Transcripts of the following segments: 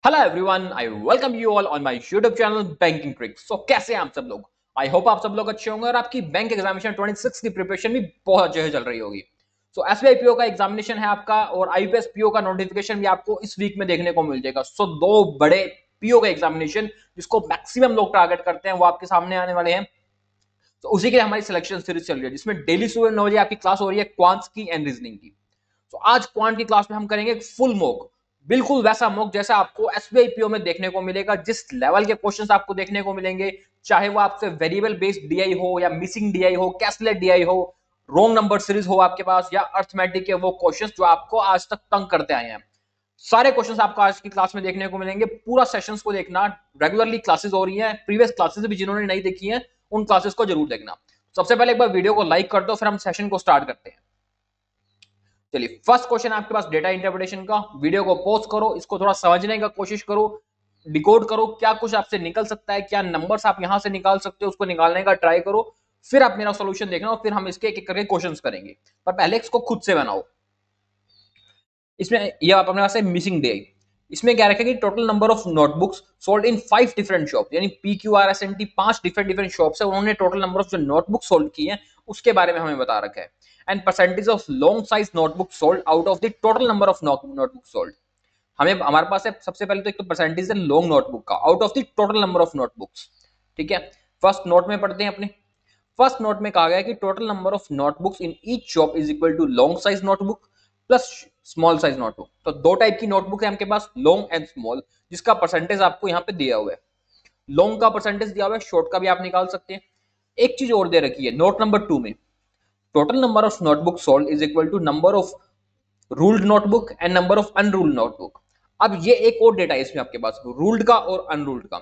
Hello everyone, I welcome you all on my YouTube channel banking tricks. So कैसे हैं आप सब लोग? आई होप आप सब लोग अच्छे होंगे और आपकी बैंक एग्जामिनेशन 26 की प्रिपरेशन भी बहुत अच्छे से चल रही होगी। सो एसबीआई पीओ का एग्जामिनेशन है आपका और आईपीएस पीओ का नोटिफिकेशन भी आपको इस वीक में देखने को मिल जाएगा। सो दो बड़े पीओ का एग्जामिनेशन जिसको मैक्सिमम लोग टारगेट करते हैं वो आपके सामने आने वाले हैं। तो उसी के लिए हमारी सिलेक्शन सीरीज चल रही है जिसमें डेली सुबह 9 बजे आपकी क्लास हो रही है क्वांट्स की एंड रीजनिंग की। तो आज क्वांट की क्लास में हम करेंगे फुल मॉक, बिल्कुल वैसा मॉक जैसा आपको एसबीआई पीओ में देखने को मिलेगा। जिस लेवल के क्वेश्चंस आपको देखने को मिलेंगे, चाहे वो आपसे वेरिएबल बेस्ड डीआई हो या मिसिंग डीआई हो, कैशलेट डीआई हो, रोंग नंबर सीरीज हो आपके पास, या अर्थमेटिक के वो क्वेश्चंस जो आपको आज तक तंग करते आए हैं, सारे क्वेश्चंस आपको आज की क्लास में देखने को मिलेंगे। पूरा सेशंस को देखना, रेगुलरली क्लासेस हो रही हैं, प्रीवियस क्लासेस भी जिन्होंने नहीं देखी हैं उन क्लासेस को जरूर देखना। सबसे पहले एक बार वीडियो को लाइक कर दो, फिर हम सेशन को स्टार्ट करते हैं। चलिए, फर्स्ट क्वेश्चन आपके पास डेटा इंटरप्रिटेशन का। वीडियो को पॉज करो, इसको थोड़ा समझने का कोशिश करो, डिकोड करो क्या कुछ आपसे निकल सकता है, क्या नंबर्स आप यहां से निकाल सकते हो, उसको निकालने का ट्राई करो। फिर आप मेरा सॉल्यूशन देखना और फिर हम इसके एक एक करके क्वेश्चंस करेंगे। पर पहले इसको खुद से बनाओ। इसमें ये आप अपने पास है मिसिंग डे। इसमें क्या रखेगा कि total number of notebooks sold in 5 different shop, यानी P Q R S T टी 5 डिफरेंट डिफरेंट शॉप्स है, उन्होंने टोटल नंबर ऑफ जो नोटबुक सोल्ड की है उसके बारे में हमें बता रखा है। And percentage of long size notebook sold out of the total number of notebook sold. हमें हमारे पास है सबसे पहले तो एक तो परसेंटेज है लॉन्ग नोटबुक का out of the total number of notebooks. ठीक है, फर्स्ट नोट में पढ़ते हैं अपने। फर्स्ट नोट में कहा गया है कि total number of notebooks in each shop is equal to long size notebook plus small size notebook. तो दो टाइप की नोटबुक है आपके पास, लॉन्ग एंड स्मॉल, जिसका परसेंटेज आपको यहाँ पे दिया हुआ है। लॉन्ग का परसेंटेज दिया हुआ है, शॉर्ट का भी आप निकाल सकते हैं। एक चीज और दे रखी है नोट नंबर 2 में, total number of notebook sold is equal to number of ruled notebook and number of unruled notebook. अब ये एक और डेटा है इसमें आपके पास, रूल्ड का और अनरूल्ड का।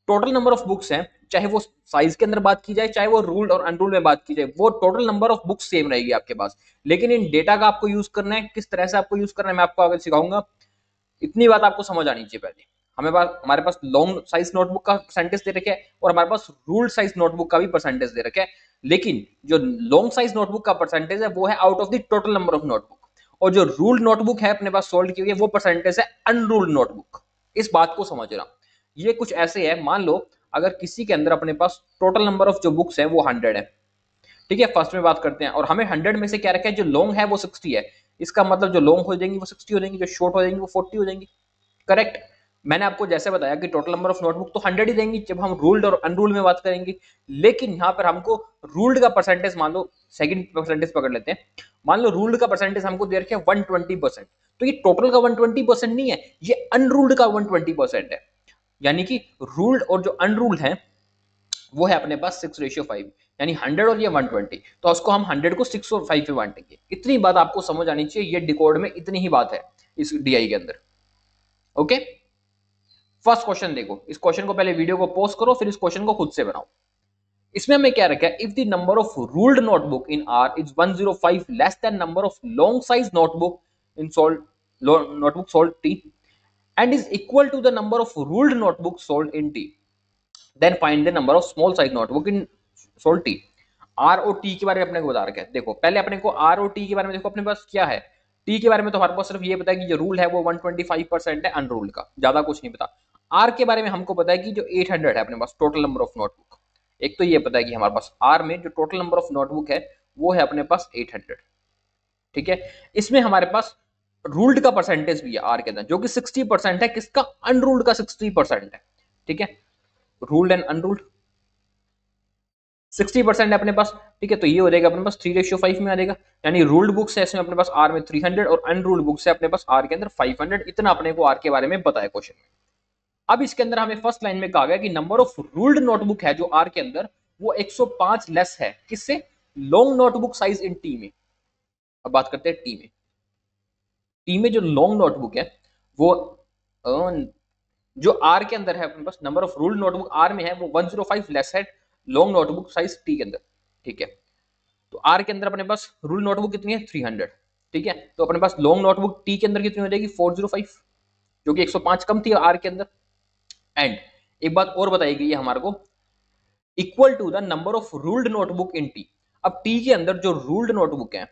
टोटल नंबर ऑफ बुक्स हैं, चाहे वो साइज के अंदर बात की जाए, चाहे वो रूल्ड और अनरूल्ड में बात की जाए, वो total number of books same रहेगी आपके पास। लेकिन इन डेटा का आपको यूज करना है, किस तरह से आपको यूज करना है मैं आपको आगे सिखाऊंगा। इतनी बात आपको समझ आनी चाहिए पहले। हमारे पास लॉन्ग साइज नोटबुक का परसेंटेज दे रखे है और हमारे पास रूल्ड साइज नोटबुक का भी परसेंटेज दे रखे है। लेकिन जो लॉन्ग साइज नोटबुक का परसेंटेज है वो है out of the total number of notebook, और जो रूल्ड नोटबुक है अपने पास सोल्ड की हुई है वो परसेंटेज है अनरूल्ड नोटबुक। इस बात को समझना। ये कुछ ऐसे है, मान लो अगर किसी के अंदर अपने पास टोटल नंबर ऑफ जो बुक्स है वो 100 है। ठीक है, फर्स्ट में बात करते हैं, और हमें 100 में से क्या रखा है, जो लॉन्ग है वो 60 है। इसका मतलब जो लॉन्ग हो जाएंगी वो 60 हो जाएंगी, जो शॉर्ट हो जाएंगी वो 40 हो जाएंगी। करेक्ट। मैंने आपको जैसे बताया कि टोटल नंबर ऑफ नोटबुक तो 100 ही देंगी जब हम रूल्ड और अनरूल्ड में बात करेंगे। लेकिन यहाँ पर हमको रूल्ड का परसेंटेज, मान लो सेकंड परसेंटेज पकड़ लेते हैं, मान लो रूल्ड का परसेंटेज हमको दे रखे 120%। तो ये टोटल का 120% नहीं है, ये अनरूल्ड का 120% है। यानी कि रूल्ड और जो अनरूल्ड है वो है अपने पास 6:5, यानी 100 और ये 120। तो उसको हम 100 को 6 और 5 पे बांटेंगे। इतनी बात आपको समझ आनी चाहिए, ये डिकोड में इतनी ही बात है इस डीआई के अंदर। ओके, फर्स्ट क्वेश्चन देखो। इस क्वेश्चन को पहले वीडियो को पॉज करो, फिर इस क्वेश्चन को खुद से बनाओ। इसमें हमें क्या रखा है, if the number of ruled notebook in R is 105 less than number of long size notebook in sold notebook sold T and is equal to the number of ruled notebook sold in T, then find the number of small size notebook in sold T. R और T के बारे में अपने को बता रखा है। देखो पहले अपने को आर और टी के बारे में, देखो अपने पास क्या है, टी के बारे में तो हमारे पास सिर्फ ये पता है कि जो रूल है वो 125% है अनरूल्ड का, ज्यादा कुछ नहीं पता। आर के बारे में हमको पता है कि जो 800 है अपने पास टोटल नंबर ऑफ नोटबुक। एक तो ये पता है कि हमारे पास आर में जो टोटल नंबर ऑफ नोटबुक है वो है अपने पास 800। ठीक है, इसमें हमारे पास रूल्ड का परसेंटेज भी है आर के अंदर जो कि 60% है, किसका, अनरूल्ड का 60% है। ठीक है, रूल्ड एंड अनरूल्ड 60% है अपने पास। ठीक है, तो ये हो जाएगा अपने पास 3:5 में आ जाएगा। यानी रूल्ड बुक्स है इसमें अपने पास आर में 300 और अनरूल्ड बुक्स है अपने पास आर के अंदर 500। इतना अपने को आर के बारे में बताया क्वेश्चन में। अब इसके अंदर हमें फर्स्ट लाइन में कहा गया कि नंबर ऑफ रूल्ड नोटबुक है जो आर के अंदर वो 105 लेस है, किससे, long notebook size in T में। अब बात करते हैं टी में। टी में जो लॉन्ग नोटबुक है वो जो आर के अंदर है अपने पास number of ruled notebook R में है वो 105 लेस है लॉन्ग नोटबुक साइज टी के अंदर। ठीक है, तो आर के अंदर अपने पास रूल नोटबुक कितनी है, 300। ठीक है, तो अपने पास लॉन्ग नोटबुक टी के अंदर कितनी हो जाएगी, 405, जो कि 105 कम थी आर के अंदर। एंड एक बात और बताई गई है हमारे को, equal to the number of ruled notebook in T. अब टी के अंदर जो रूल्ड नोटबुक है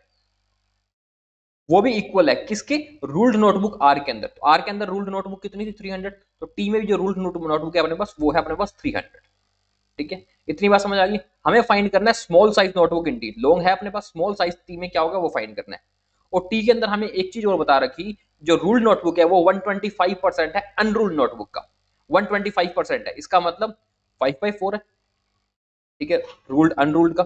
वो भी इक्वल है किसके, रूल्ड नोटबुक आर के अंदर। तो आर के अंदर रूल्ड नोटबुक कितनी थी 300, तो टी में भी जो रूल्ड नोटबुक है अपने पास वो है अपने पास 300। ठीक है, इतनी बात समझ आ गई। हमें फाइंड करना है small size notebook in T, long है अपने पास, स्मॉल साइज टी में क्या होगा वो फाइंड करना है। और टी के अंदर हमें एक चीज और बता रखी, जो रूल्ड नोटबुक है वो 125% है अनरूल्ड नोटबुक का, 125% है, इसका मतलब 5/4 है। ठीक है, रूल्ड अनरूल्ड का,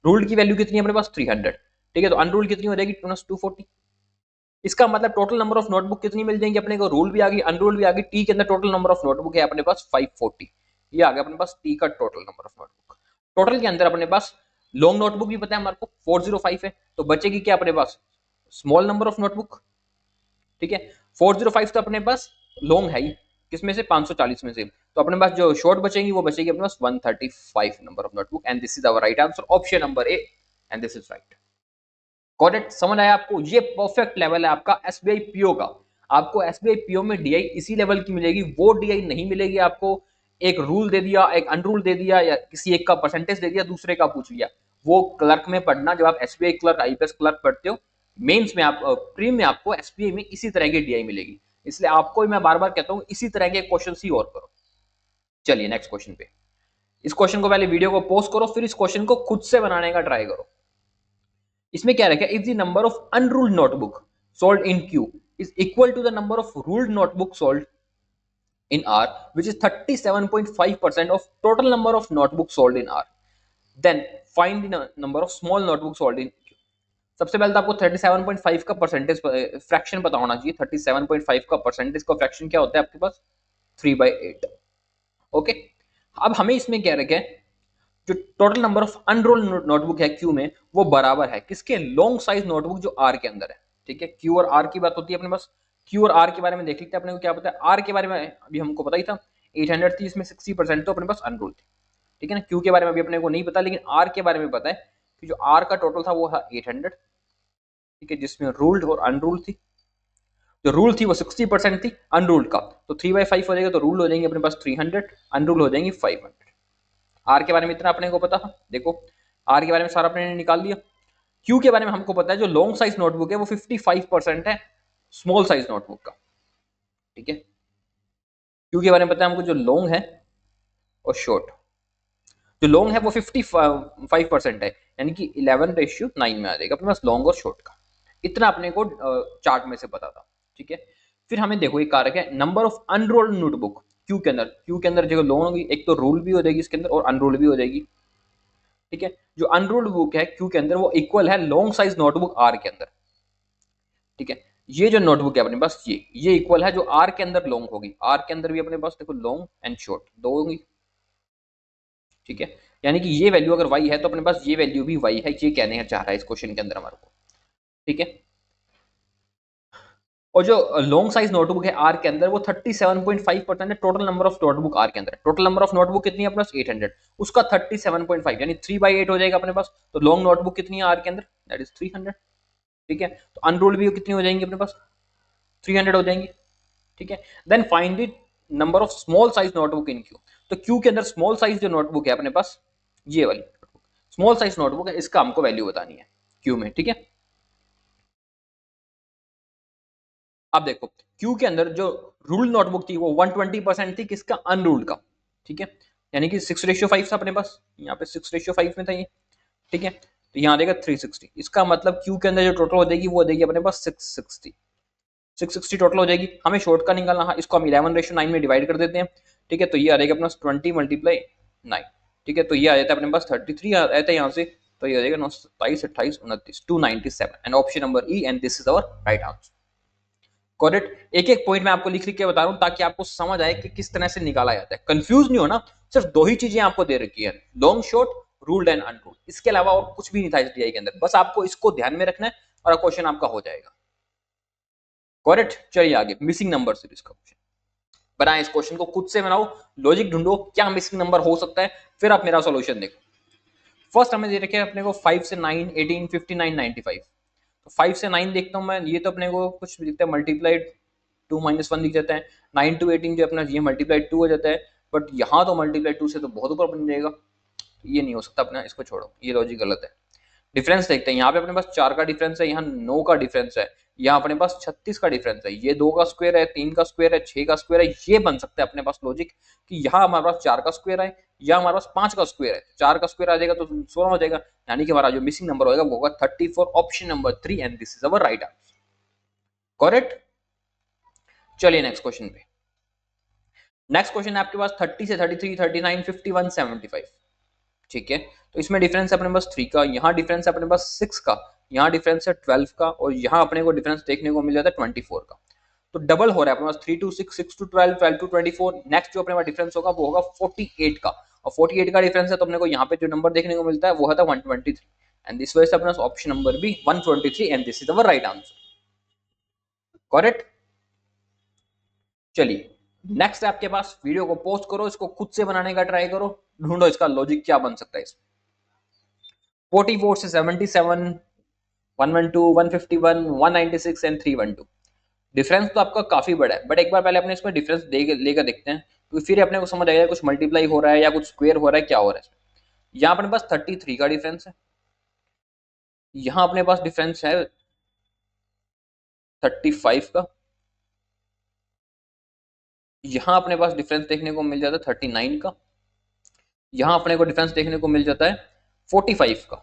रूल्ड की वैल्यू कितनी है अपने पास 300। ठीक है, तो अनरूल्ड कितनी हो जाएगी 240। इसका मतलब टोटल नंबर ऑफ नोटबुक कितनी मिल जाएंगी अपने को, रूल भी आ गई अनरूल भी आ गई। टी के अंदर टोटल नंबर ऑफ नोटबुक है अपने पास 540, ये आ गया अपने पास टी का total number of notebook. Total के अंदर अपने पास लॉन्ग नोटबुक भी पता है हमारे को 405 है, तो बचेगी क्या अपने पास, स्मॉल नंबर ऑफ नोटबुक। ठीक है, 405 तो अपने पास लॉन्ग है ही, किसमें से 540 में से, तो अपने पास जो शॉर्ट बचेंगी वो बचेगी अपने पास 135 number of notebook, and this is our right answer, option number A, and this is right. Correct, समझ आया आपको, ये परफेक्ट लेवल है आपका एसबीआई पीओ का। आपको एसबीआई पीओ में डीआई इसी लेवल की मिलेगी, वो डीआई नहीं मिलेगी आपको एक रूल दे दिया एक अनरूल दे दिया या किसी एक का परसेंटेज दे दिया दूसरे का पूछ लिया। वो क्लर्क में पढ़ना, जब आप एसबीआई क्लर्क आईपीएस क्लर्क पढ़ते हो मेंस में, आप प्री में आपको एसबीआई में इसी तरह की डीआई मिलेगी। इसलिए आपको मैं बार बार कहता हूं इसी तरह के क्वेश्चन ही और करो। चलिए नेक्स्ट क्वेश्चन पे, इस क्वेश्चन को पहले वीडियो को पॉज करो, फिर इस क्वेश्चन को खुद से बनाने का ट्राई करो। इसमें क्या रखा है, if the number of unruled notebook sold in Q is equal to the number of ruled notebook sold in R, which is 37.5% of total number of notebooks sold in R, then find the number of small notebooks sold in Q। सबसे पहले तो आपको 37.5 का percentage fraction पता होना चाहिए। 37.5 का percentage का फ्रैक्शन क्या होता है आपके पास 3/8। ओके, अब हमें इसमें क्या रखे, जो total number of unroll notebook है क्यू में वो बराबर है किसके, लॉन्ग साइज नोटबुक जो आर के अंदर है। ठीक है, क्यू और आर की बात होती है अपने पास, क्यू और आर के बारे में देख लेते हैं अपने को क्या पता है। आर के बारे में अभी हमको पता ही था 800 थी, इसमें 60% तो अपने पास अनरोल थी। ठीक है ना, क्यू के बारे में अभी अपने को नहीं पता, लेकिन आर के बारे में पता है कि जो आर का टोटल था वो था 800। ठीक है, जिसमें रूल्ड और अनरूल्ड थी, जो रूल थी वो 60% थी अनरूल्ड का, तो 3/5 हो जाएगा, तो रूल हो जाएंगे अपने पास 300, अनरूल हो जाएंगे 500। आर के बारे में इतना अपने को पता था, देखो आर के बारे में सारा अपने निकाल लिया। क्यू के बारे में हमको पता है जो लॉन्ग साइज नोटबुक है वो 55% है स्मॉल साइज नोटबुक का। ठीक है, क्यू के बारे में पता है हमको जो लॉन्ग है और शॉर्ट, जो लॉन्ग है वो 55% है, यानी कि 11:9 में आ जाएगा अपने पास लॉन्ग और शॉर्ट का। इतना अपने को चार्ट में से पता था। ठीक है, फिर हमें देखो एक कारक है number of unrolled notebook Q के अंदर। क्यू के अंदर जो लॉन्ग होगी, एक तो रूल भी हो जाएगी इसके अंदर और अनरोल्ड भी हो जाएगी। ठीक है, जो अनरूल्ड बुक है क्यू के अंदर वो इक्वल है लॉन्ग साइज नोटबुक आर के अंदर। ठीक है, ये जो नोटबुक है अपने पास ये इक्वल है जो आर के अंदर लॉन्ग होगी। आर के अंदर भी अपने पास देखो लॉन्ग एंड शॉर्ट दो होंगी। ठीक है, यानी कि ये वैल्यू अगर वाई है तो अपने पास ये वैल्यू भी वाई है, ये कहने चाह रहा है इस क्वेश्चन के अंदर हमारे को। ठीक है, और जो लॉन्ग साइज नोटबुक है आर के अंदर वो 37.5% है total number of notebook R के अंदर। टोटल नंबर ऑफ नोटबुक कितनी है प्लस 800, उसका 37.5 यानी 3/8 हो जाएगा अपने पास। तो लॉन्ग नोटबुक कितनी है आर के अंदर, दैट इज 300। ठीक है, तो अनरोल्ड भी कितनी हो जाएंगी अपने पास 300 हो जाएंगी। ठीक है, then find the number of small size notebook in Q. तो क्यू के अंदर स्मॉल साइज जो नोटबुक है अपने पास ये वाली स्मॉल साइज नोटबुक है, इसका हमको वैल्यू बतानी है क्यू में। ठीक है, अब देखो क्यू के अंदर जो रूल्ड नोटबुक थी वो 120% थी किसका, अनरूल्ड का। ठीक है, यानी कि 6:5 था अपने पास, यहाँ पे 6:5 में था ये। ठीक है, तो यहाँ देगा 360, इसका मतलब क्यू के अंदर जो टोटल हो जाएगी वो हो जाएगी अपने पास 660 टोटल हो जाएगी। हमें शॉर्ट का निकालना, हाँ इसको हम 11:9 में डिवाइड कर देते हैं। ठीक है, तो ये आ जाएगा अपना 20 × 9। ठीक है, तो ये आ जाता है अपने पास 33 आ जाता है यहाँ से, तो ये आ जाएगा 9, 27, 28, 29, 297 and option number E, and this is our right answer. Correct, एक एक पॉइंट मैं आपको लिख लिख के बता रहा हूं ताकि आपको समझ आए कि किस तरह से निकाला जाता है, कंफ्यूज नहीं होना। सिर्फ दो ही चीजें आपको दे रखी है, long short, ruled and unruled, इसके अलावा और कुछ भी नहीं था इस डीआई के अंदर, बस आपको इसको ध्यान में रखना है और क्वेश्चन आपका हो जाएगा। करेक्ट, चलिए आगे, मिसिंग नंबर सीरीज का क्वेश्चन बनाए, इस क्वेश्चन को खुद से बनाओ, लॉजिक ढूंढो क्या मिसिंग नंबर हो सकता है, फिर आप मेरा सॉल्यूशन देखो। फर्स्ट हमें दे रखे अपने को 5 से 9, 18, 59, 95। तो 5 से 9 देखता हूं मैं, ये तो अपने को कुछ दिखता है मल्टीप्लाइड 2 - 1 दिख जाता है। 9 to 18 जो अपना ये मल्टीप्लाइड 2 हो जाता है, बट यहाँ तो मल्टीप्लाइड 2 से तो बहुत ऊपर बन जाएगा, ये नहीं हो सकता अपना, इसको छोड़ो, ये लॉजिक गलत है। डिफरेंस देखते हैं, यहाँ पे अपने पास 4 का डिफरेंस है, यहाँ 9 का डिफरेंस है, यहाँ अपने पास 36 का डिफरेंस है, ये 2 का स्क्वायर है, 3 का स्क्वायर है, 6 का स्क्वायर है। ये बन सकता है अपने पास लॉजिक कि यहाँ हमारे पास 4 का स्क्वायर है, या हमारे पास 5 का स्क्वायर है। 4 का स्क्वायर आ जाएगा तो 16 हो जाएगा, यानी कि हमारा जो मिसिंग नंबर होगा वो होगा 34, option number 3, and this is our right answer. Correct. चलिए नेक्स्ट क्वेश्चन पे। नेक्स्ट क्वेश्चन है आपके पास 30 से 33, 39, 51, 75। ठीक है, तो इसमें डिफरेंस है अपने पास 3 का, यहाँ डिफरेंस है अपने पास 6 का, यहाँ डिफरेंस है 12 का, और यहाँ अपने को डिफरेंस देखने को मिल जाता है 24 का। तो डबल हो रहा है अपने पास 3 to 6, 6 to 12, 12 to 24। नेक्स्ट जो अपने पास डिफरेंस होगा वो होगा 48 का, और 48 का डिफरेंस है तो अपने को यहाँ पे जो नंबर देखने को मिलता है वो है 123, एंड दिस वजह से अपने पास ऑप्शन नंबर भी 123, and this is our right answer. Correct. चलिए नेक्स्ट आपके पास, वीडियो को पोस्ट करो, इसको खुद से बनाने का ट्राई करो, ढूंढो इसका लॉजिक क्या बन सकता है इसमें। 44 से 77, 112, 151, 196 एंड 312। डिफरेंस तो आपका काफी बड़ा है, बट एक बार पहले अपने इसमें डिफरेंस लेकर देखते हैं, तो फिर अपने को समझ आएगा कुछ मल्टीप्लाई हो रहा है या कुछ स्क्वायर हो रहा है, क्या हो रहा है। यहाँ अपने पास 33 का डिफरेंस है, यहाँ अपने पास डिफरेंस है 35 का, यहाँ अपने पास डिफरेंस देखने को मिल जाता है 39 का, यहाँ अपने को डिफरेंस देखने को मिल जाता है 45 का।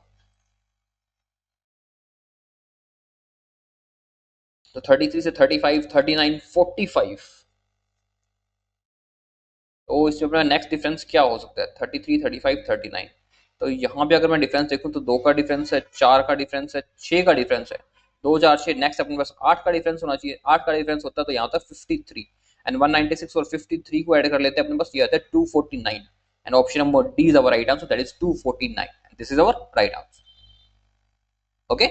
तो 33 से 35, 39, 45। तो इसमें अपना नेक्स्ट डिफरेंस क्या हो सकता है, 33, 35, 39। तो यहाँ पे अगर मैं डिफरेंस देखूं तो 2 का डिफरेंस है, 4 का डिफरेंस है, 6 का डिफरेंस है, 2, 4, 6। नेक्स्ट अपने पास 8 का डिफरेंस होना चाहिए, 8 का डिफरेंस होता है तो यहाँ होता है 53, एंड 196 और 53 को ऐड कर लेते हैं, अपने पास ये आता है 249, and option number D is our right answer, that is 249, and this is our right answer. Okay,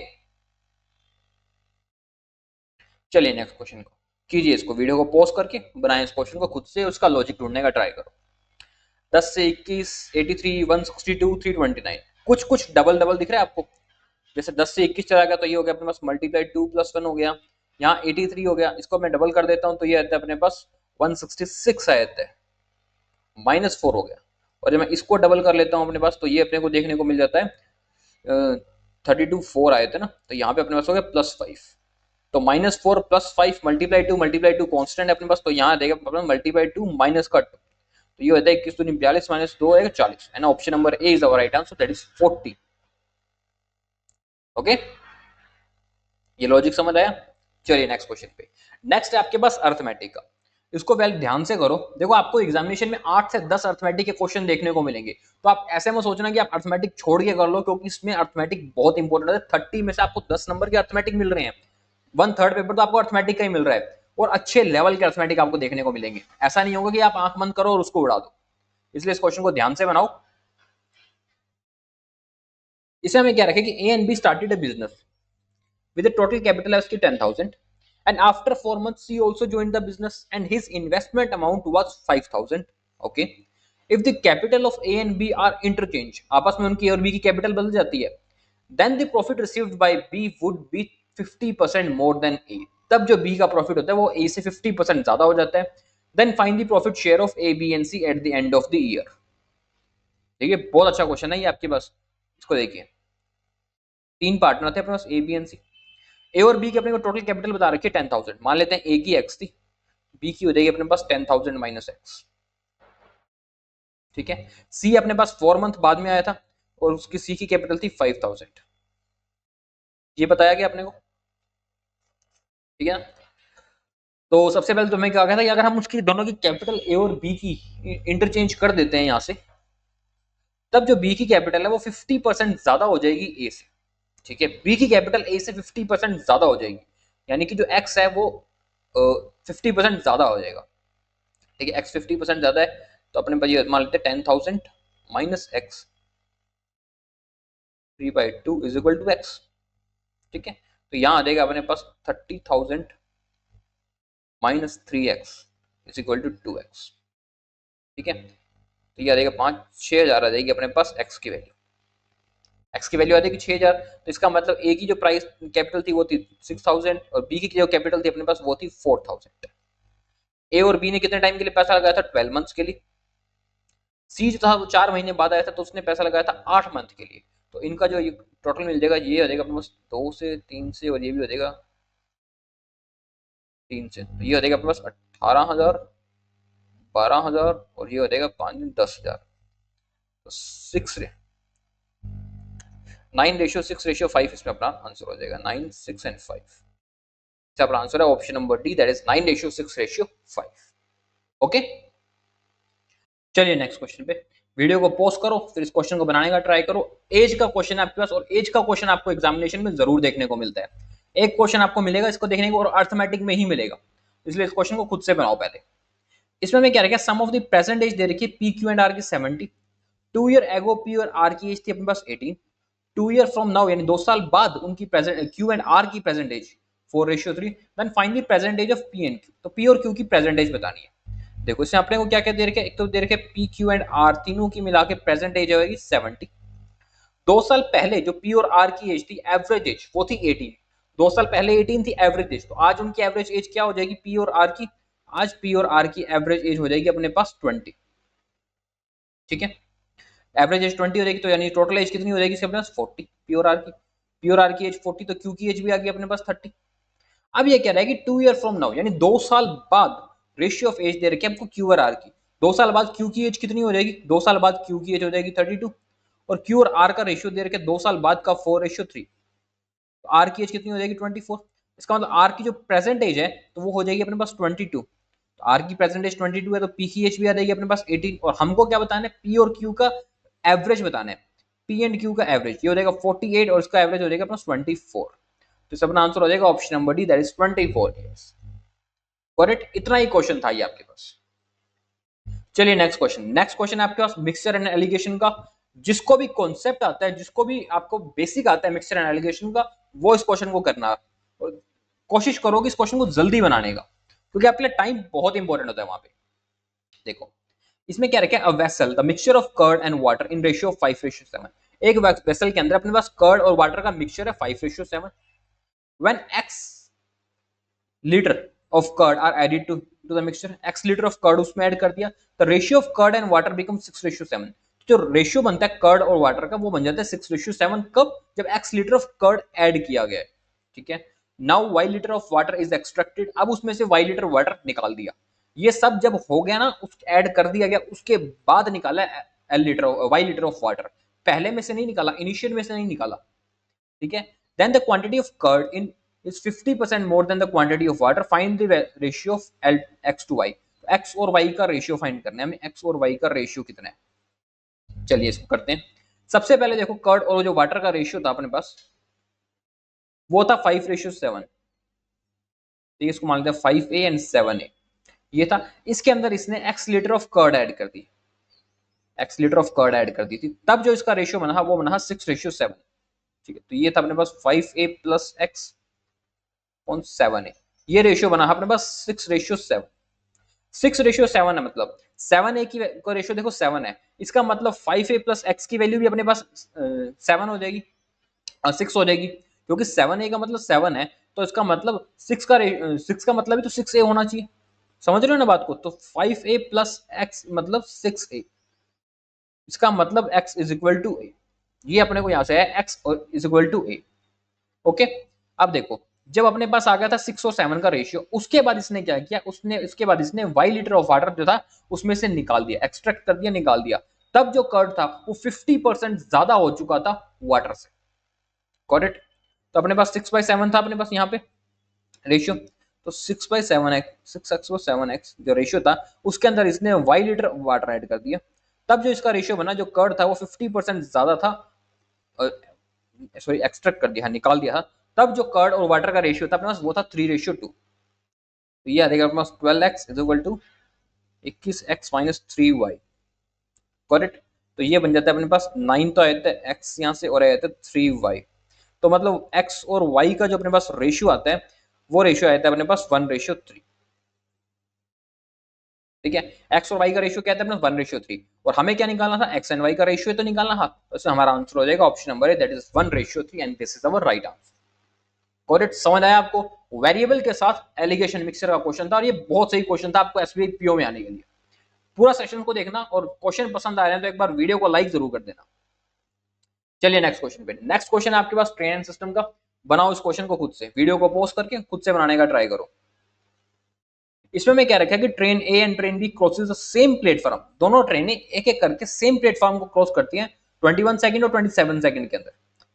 चलिए नेक्स्ट क्वेश्चन को कीजिए, इसको वीडियो को पॉज करके बनाएं इस क्वेश्चन को खुद से, उसका लॉजिक ढूंढने का ट्राई करो। 10 से 21, 83, 162, 329। कुछ कुछ डबल डबल दिख रहा है आपको, जैसे 10 से 21 चला गया तो ये हो गया अपने पास मल्टीप्लाई 2 + 1 हो गया, यहाँ 83 हो गया, इसको मैं डबल कर देता हूँ तो ये आता है अपने पास 166 आ जाता है, -4 हो गया। और जब मैं इसको डबल कर लेता हूँ अपने पास तो ये अपने को देखने को मिल जाता है 32, 4 आए थे ना, तो यहाँ पे अपने पास हो गया +5। तो -4 + 5 मल्टीप्लाई टू कॉन्स्टेंट है अपने पास, तो यहाँ देगा अपना मल्टीप्लाई टू माइनस का 2, तो ये होता है 21 दूनी 42 -2 आएगा 40, and option number A is our right answer, that is 40। Okay, ये लॉजिक समझ आया। चलिए नेक्स्ट क्वेश्चन पे। नेक्स्ट है आपके पास अर्थमेटिक का, इसको पहले ध्यान से करो। देखो आपको एग्जामिनेशन में 8 से 10 अर्थमेटिक के क्वेश्चन देखने को मिलेंगे, तो आप ऐसे में सोचना कि आप अर्थमेटिक छोड़ के कर लो, क्योंकि इसमें अर्थमेटिक बहुत इंपॉर्टेंट है। 30 में से आपको 10 नंबर के अर्थमेटिक मिल रहे हैं, 1/3 पेपर तो आपको अर्थमेटिक का ही मिल रहा है, और अच्छे लेवल के अर्थमेटिक आपको देखने को मिलेंगे। ऐसा नहीं होगा कि आप आंख बंद करो और उसको उड़ा दो, इसलिए इस क्वेश्चन को ध्यान से बनाओ। इसे हमें क्या रखें कि ए and be started a business with a total capital as 10,000, and after 4 months he also joined the business and his investment amount was 5,000. Okay, if the capital of A and B are interchange, आपस में उनकी A और B की capital बदल जाती है, then the profit received by B would be 50% more than A। तब जो B का प्रॉफिट होता है वो A से 50% ज्यादा हो जाता है। then find the profit share of A, B and C at the end of the year। देखिए बहुत अच्छा क्वेश्चन है ये आपके पास, इसको देखिए। 3 पार्टनर थे अपने पास A, B and C। ए और बी की अपने को टोटल कैपिटल बता रखी है 10,000, मान लेते हैं ए की एक्स थी, बी की हो जाएगी अपने पास 10,000 माइनस एक्स। ठीक है, सी अपने पास 4 मंथ बाद में आया था और उसकी सी की कैपिटल थी 5,000, ये बताया गया अपने को। ठीक है, तो सबसे पहले तो मैं क्या कहता कि अगर हम उसकी दोनों की कैपिटल ए और बी की इंटरचेंज कर देते हैं यहां से, तब जो बी की कैपिटल है वो 50% ज्यादा हो जाएगी ए से। ठीक है, बी की कैपिटल ए से 50% ज्यादा हो जाएगी, यानी कि जो एक्स है वो 50% ज्यादा हो जाएगा। ठीक है, एक्स 50% ज्यादा है, तो अपने पास ये मान लेते हैं 10,000 minus X 3/2 is equal to X. ठीक है, तो यहाँ आ जाएगा अपने पास 30,000 minus 3x is equal to 2x। ठीक है, तो ये आ जाएगा 6,000 आ जाएगी अपने पास x की वैल्यू, x की वैल्यू आ जाएगी 6,000। तो इसका मतलब a की जो प्राइस कैपिटल थी वो थी 6,000 और b की जो कैपिटल थी अपने पास वो थी 4,000। a और b ने कितने टाइम के लिए पैसा लगाया था, 12 मंथ्स के लिए। सी जो था वो 4 महीने बाद आया था, तो उसने पैसा लगाया था 8 मंथ के लिए। तो इनका जो टोटल मिल जाएगा, ये हो जाएगा अपने पास 2 से 3 से, और ये भी हो जाएगा 3 से, तो ये हो जाएगा अपने पास 18,000, 12,000, और ये हो जाएगा 5 10,000। तो 9:6:5 इसमें अपना आंसर हो जाएगा, 9, 6 एंड 5। इसका अपना आंसर है option number D, that is 9:6:5। Okay, चलिए नेक्स्ट क्वेश्चन पे। वीडियो को पॉज करो, फिर इस क्वेश्चन को बनाने का ट्राई करो। एज का क्वेश्चन है आपके पास, और एज का क्वेश्चन आपको एग्जामिनेशन में जरूर देखने को मिलता है। एक क्वेश्चन आपको मिलेगा इसको देखने को, और अर्थमेटिक में ही मिलेगा, इसलिए इस क्वेश्चन को खुद से बनाओ पहले। इसमें मैं क्या रखा, sum of the present age दे रखी है पी क्यू एंड आर की 70, 2 ईयर एगो पी और आर की एज थी अपने पास 18, 2 ईयर फ्रॉम नाउ यानी 2 साल बाद उनकी प्रेजेंट क्यू एंड आर की present age 4:3, then find the present age of P and Q. तो पी और क्यू की प्रेजेंट एज बतानी है। देखो इसमें अपने को क्या क्या दे रखे, एक तो दे रखे पी क्यू एंड आर तीनों की मिला के प्रेजेंट एज होगी 70। 2 साल पहले जो पी और आर की एज थी, एवरेज एज वो थी 18। 2 साल पहले 18 थी एवरेज एज, तो आज उनकी एवरेज एज क्या हो जाएगी पी और आर की, आज पी और आर की एवरेज एज हो जाएगी अपने पास 20। ठीक है, एवरेज एज 20 हो जाएगी, तो यानी टोटल एज कितनी हो जाएगी इसके अपने पास 40 पी और आर की। पी और आर की एज 40, तो क्यू की एज भी आ गई अपने पास 30। अब ये कह रहा है कि 2 ईयर फ्रॉम नाउ यानी 2 साल बाद रेशियो ऑफ एज दे रखी है आपको क्यू और आर की। 2 साल बाद क्यू की एज कितनी हो जाएगी, 2 साल बाद क्यू की एज हो जाएगी 32, और क्यू और आर का रेशियो दे रखे 2 साल बाद का 4:3, तो आर की एज कितनी हो जाएगी 24। इसका मतलब आर की जो प्रेजेंट एज है तो वो हो जाएगी अपने पास 22। तो आर की प्रेजेंट एज 22 है, तो पी की एज भी आ जाएगी अपने पास 18, और हमको क्या बताना है, पी और क्यू का एवरेज बताना है, पी एंड क्यू का एवरेज, ये हो जाएगा 48 और इसका एवरेज हो जाएगा अपना 24। तो इसका अपना आंसर हो जाएगा option number D, that is 24 years. Correct, इतना ही क्वेश्चन था ये आपके पास। चलिए नेक्स्ट क्वेश्चन। नेक्स्ट क्वेश्चन है आपके पास मिक्सचर एंड एलिगेशन का। जिसको भी कॉन्सेप्ट आता है, जिसको भी आपको बेसिक आता है मिक्सचर एंड एलिगेशन का, वो इस क्वेश्चन को करना, और कोशिश करो कि इस क्वेश्चन को जल्दी बनाने का, क्योंकि आपके लिए टाइम बहुत इंपॉर्टेंट होता है वहां पे। देखो इसमें क्या रखा है, a vessel the mixture of curd and water in ratio of 5:7। एक वेसल के अंदर अपने पास कर्ड और वाटर का मिक्सचर है 5:7। When x litre of curd are added to the mixture, x litre of curd उसमें ऐड कर दिया, तो ratio of curd and water become 6:7। जो रेशियो बनता है कर्ड और वाटर का वो बन जाता है 6:7। कब, जब x litre of curd add किया गया है। ठीक है, now y litre of water is extracted, अब उसमें से y लीटर वाटर निकाल दिया। ये सब जब हो गया ना, उस ऐड कर दिया गया, उसके बाद निकाला L litre y litre of water, पहले में से नहीं निकाला, इनिशियल में से नहीं निकाला। ठीक है, then the quantity of curd in is 50% more than the quantity of water, find the ratio of L x to y। x और y का रेशियो फाइंड करना है हमें, x और y का रेशियो कितना है। चलिए इसको करते हैं। सबसे पहले देखो कर्ड और जो वाटर का रेशियो था अपने पास वो था 5:7, तो इसको मान लेते हैं 5a एंड 7a, ये था। इसके अंदर इसने x litre of curd add कर दी, x litre of curd add कर दी थी, तब जो इसका रेशियो बना वो बना 6:7। ठीक है, तो ये था अपने पास 5a plus x on 7a, ये रेशियो बना अपने पास 6:7। 6:7 है, मतलब 7a की को रेशियो देखो 7 है, इसका मतलब 5a प्लस x की वैल्यू भी अपने पास 7 हो जाएगी, 6 हो जाएगी, क्योंकि 7a का मतलब 7 है, तो इसका मतलब 6 का मतलब ही तो 6a होना चाहिए। समझ रहे हो ना बात को, तो 5a प्लस x मतलब 6a, इसका मतलब x is equal to a, ये अपने को यहां से है x is equal to a। Okay, अब देखो जब अपने पास आ गया था 6 और 7 का रेशियो, उसके बाद इसने क्या किया, उसके बाद इसने y लीटर ऑफ वाटर जो था उसमें से निकाल दिया, एक्सट्रैक्ट कर दिया, निकाल दिया। तब जो कर्ड था वो 50% ज्यादा हो चुका था वाटर से। करेक्ट, तो अपने पास 6/7 था अपने पास यहाँ पे रेशियो, तो 6/7x 6x और 7x जो रेशियो था उसके अंदर इसने y लीटर वाटर ऐड कर दिया, तब जो इसका रेशियो बना, जो कर्ड था वो 50% ज्यादा था, सॉरी एक्सट्रैक्ट कर दिया, निकाल दिया था। तब जो कर्ड और वाटर का रेशियो था अपने पास वो था 3:2, तो ये आ जाएगा अपने पास 12x is equal to 21x minus 3y। Correct, तो ये बन जाता है अपने पास 9, तो आया था x यहाँ से, और आया था 3y, तो मतलब x और y का जो अपने पास रेशियो आता है वो रेशियो आता है अपने पास 1:3। ठीक है, x और y का रेशियो क्या था अपने 1:3, और हमें क्या निकालना था, x एंड y का रेशियो तो निकालना था, तो इसमें हमारा आंसर हो जाएगा ऑप्शन नंबर है, that is 1:3 and this is our right answer. Correct, समझ आया आपको। वेरिएबल के साथ एलिगेशन मिक्सचर का क्वेश्चन था, और ये बहुत सही क्वेश्चन था आपको एसबीआई पीओ में आने के लिए। पूरा सेशन को देखना, और क्वेश्चन पसंद आ रहे हैं तो एक बार वीडियो को लाइक जरूर कर देना। चलिए नेक्स्ट क्वेश्चन पे। नेक्स्ट क्वेश्चन आपके पास ट्रेन एंड सिस्टम का। बनाओ इस क्वेश्चन को खुद से, वीडियो को पॉज करके खुद से बनाने का ट्राई करो। इसमें मैं क्या रखा है कि train A and train B crosses the same platform. दोनों ट्रेनें एक एक करके सेम प्लेटफॉर्म को क्रॉस करती हैं 21 सेकंड और 27 सेकंड के अंदर,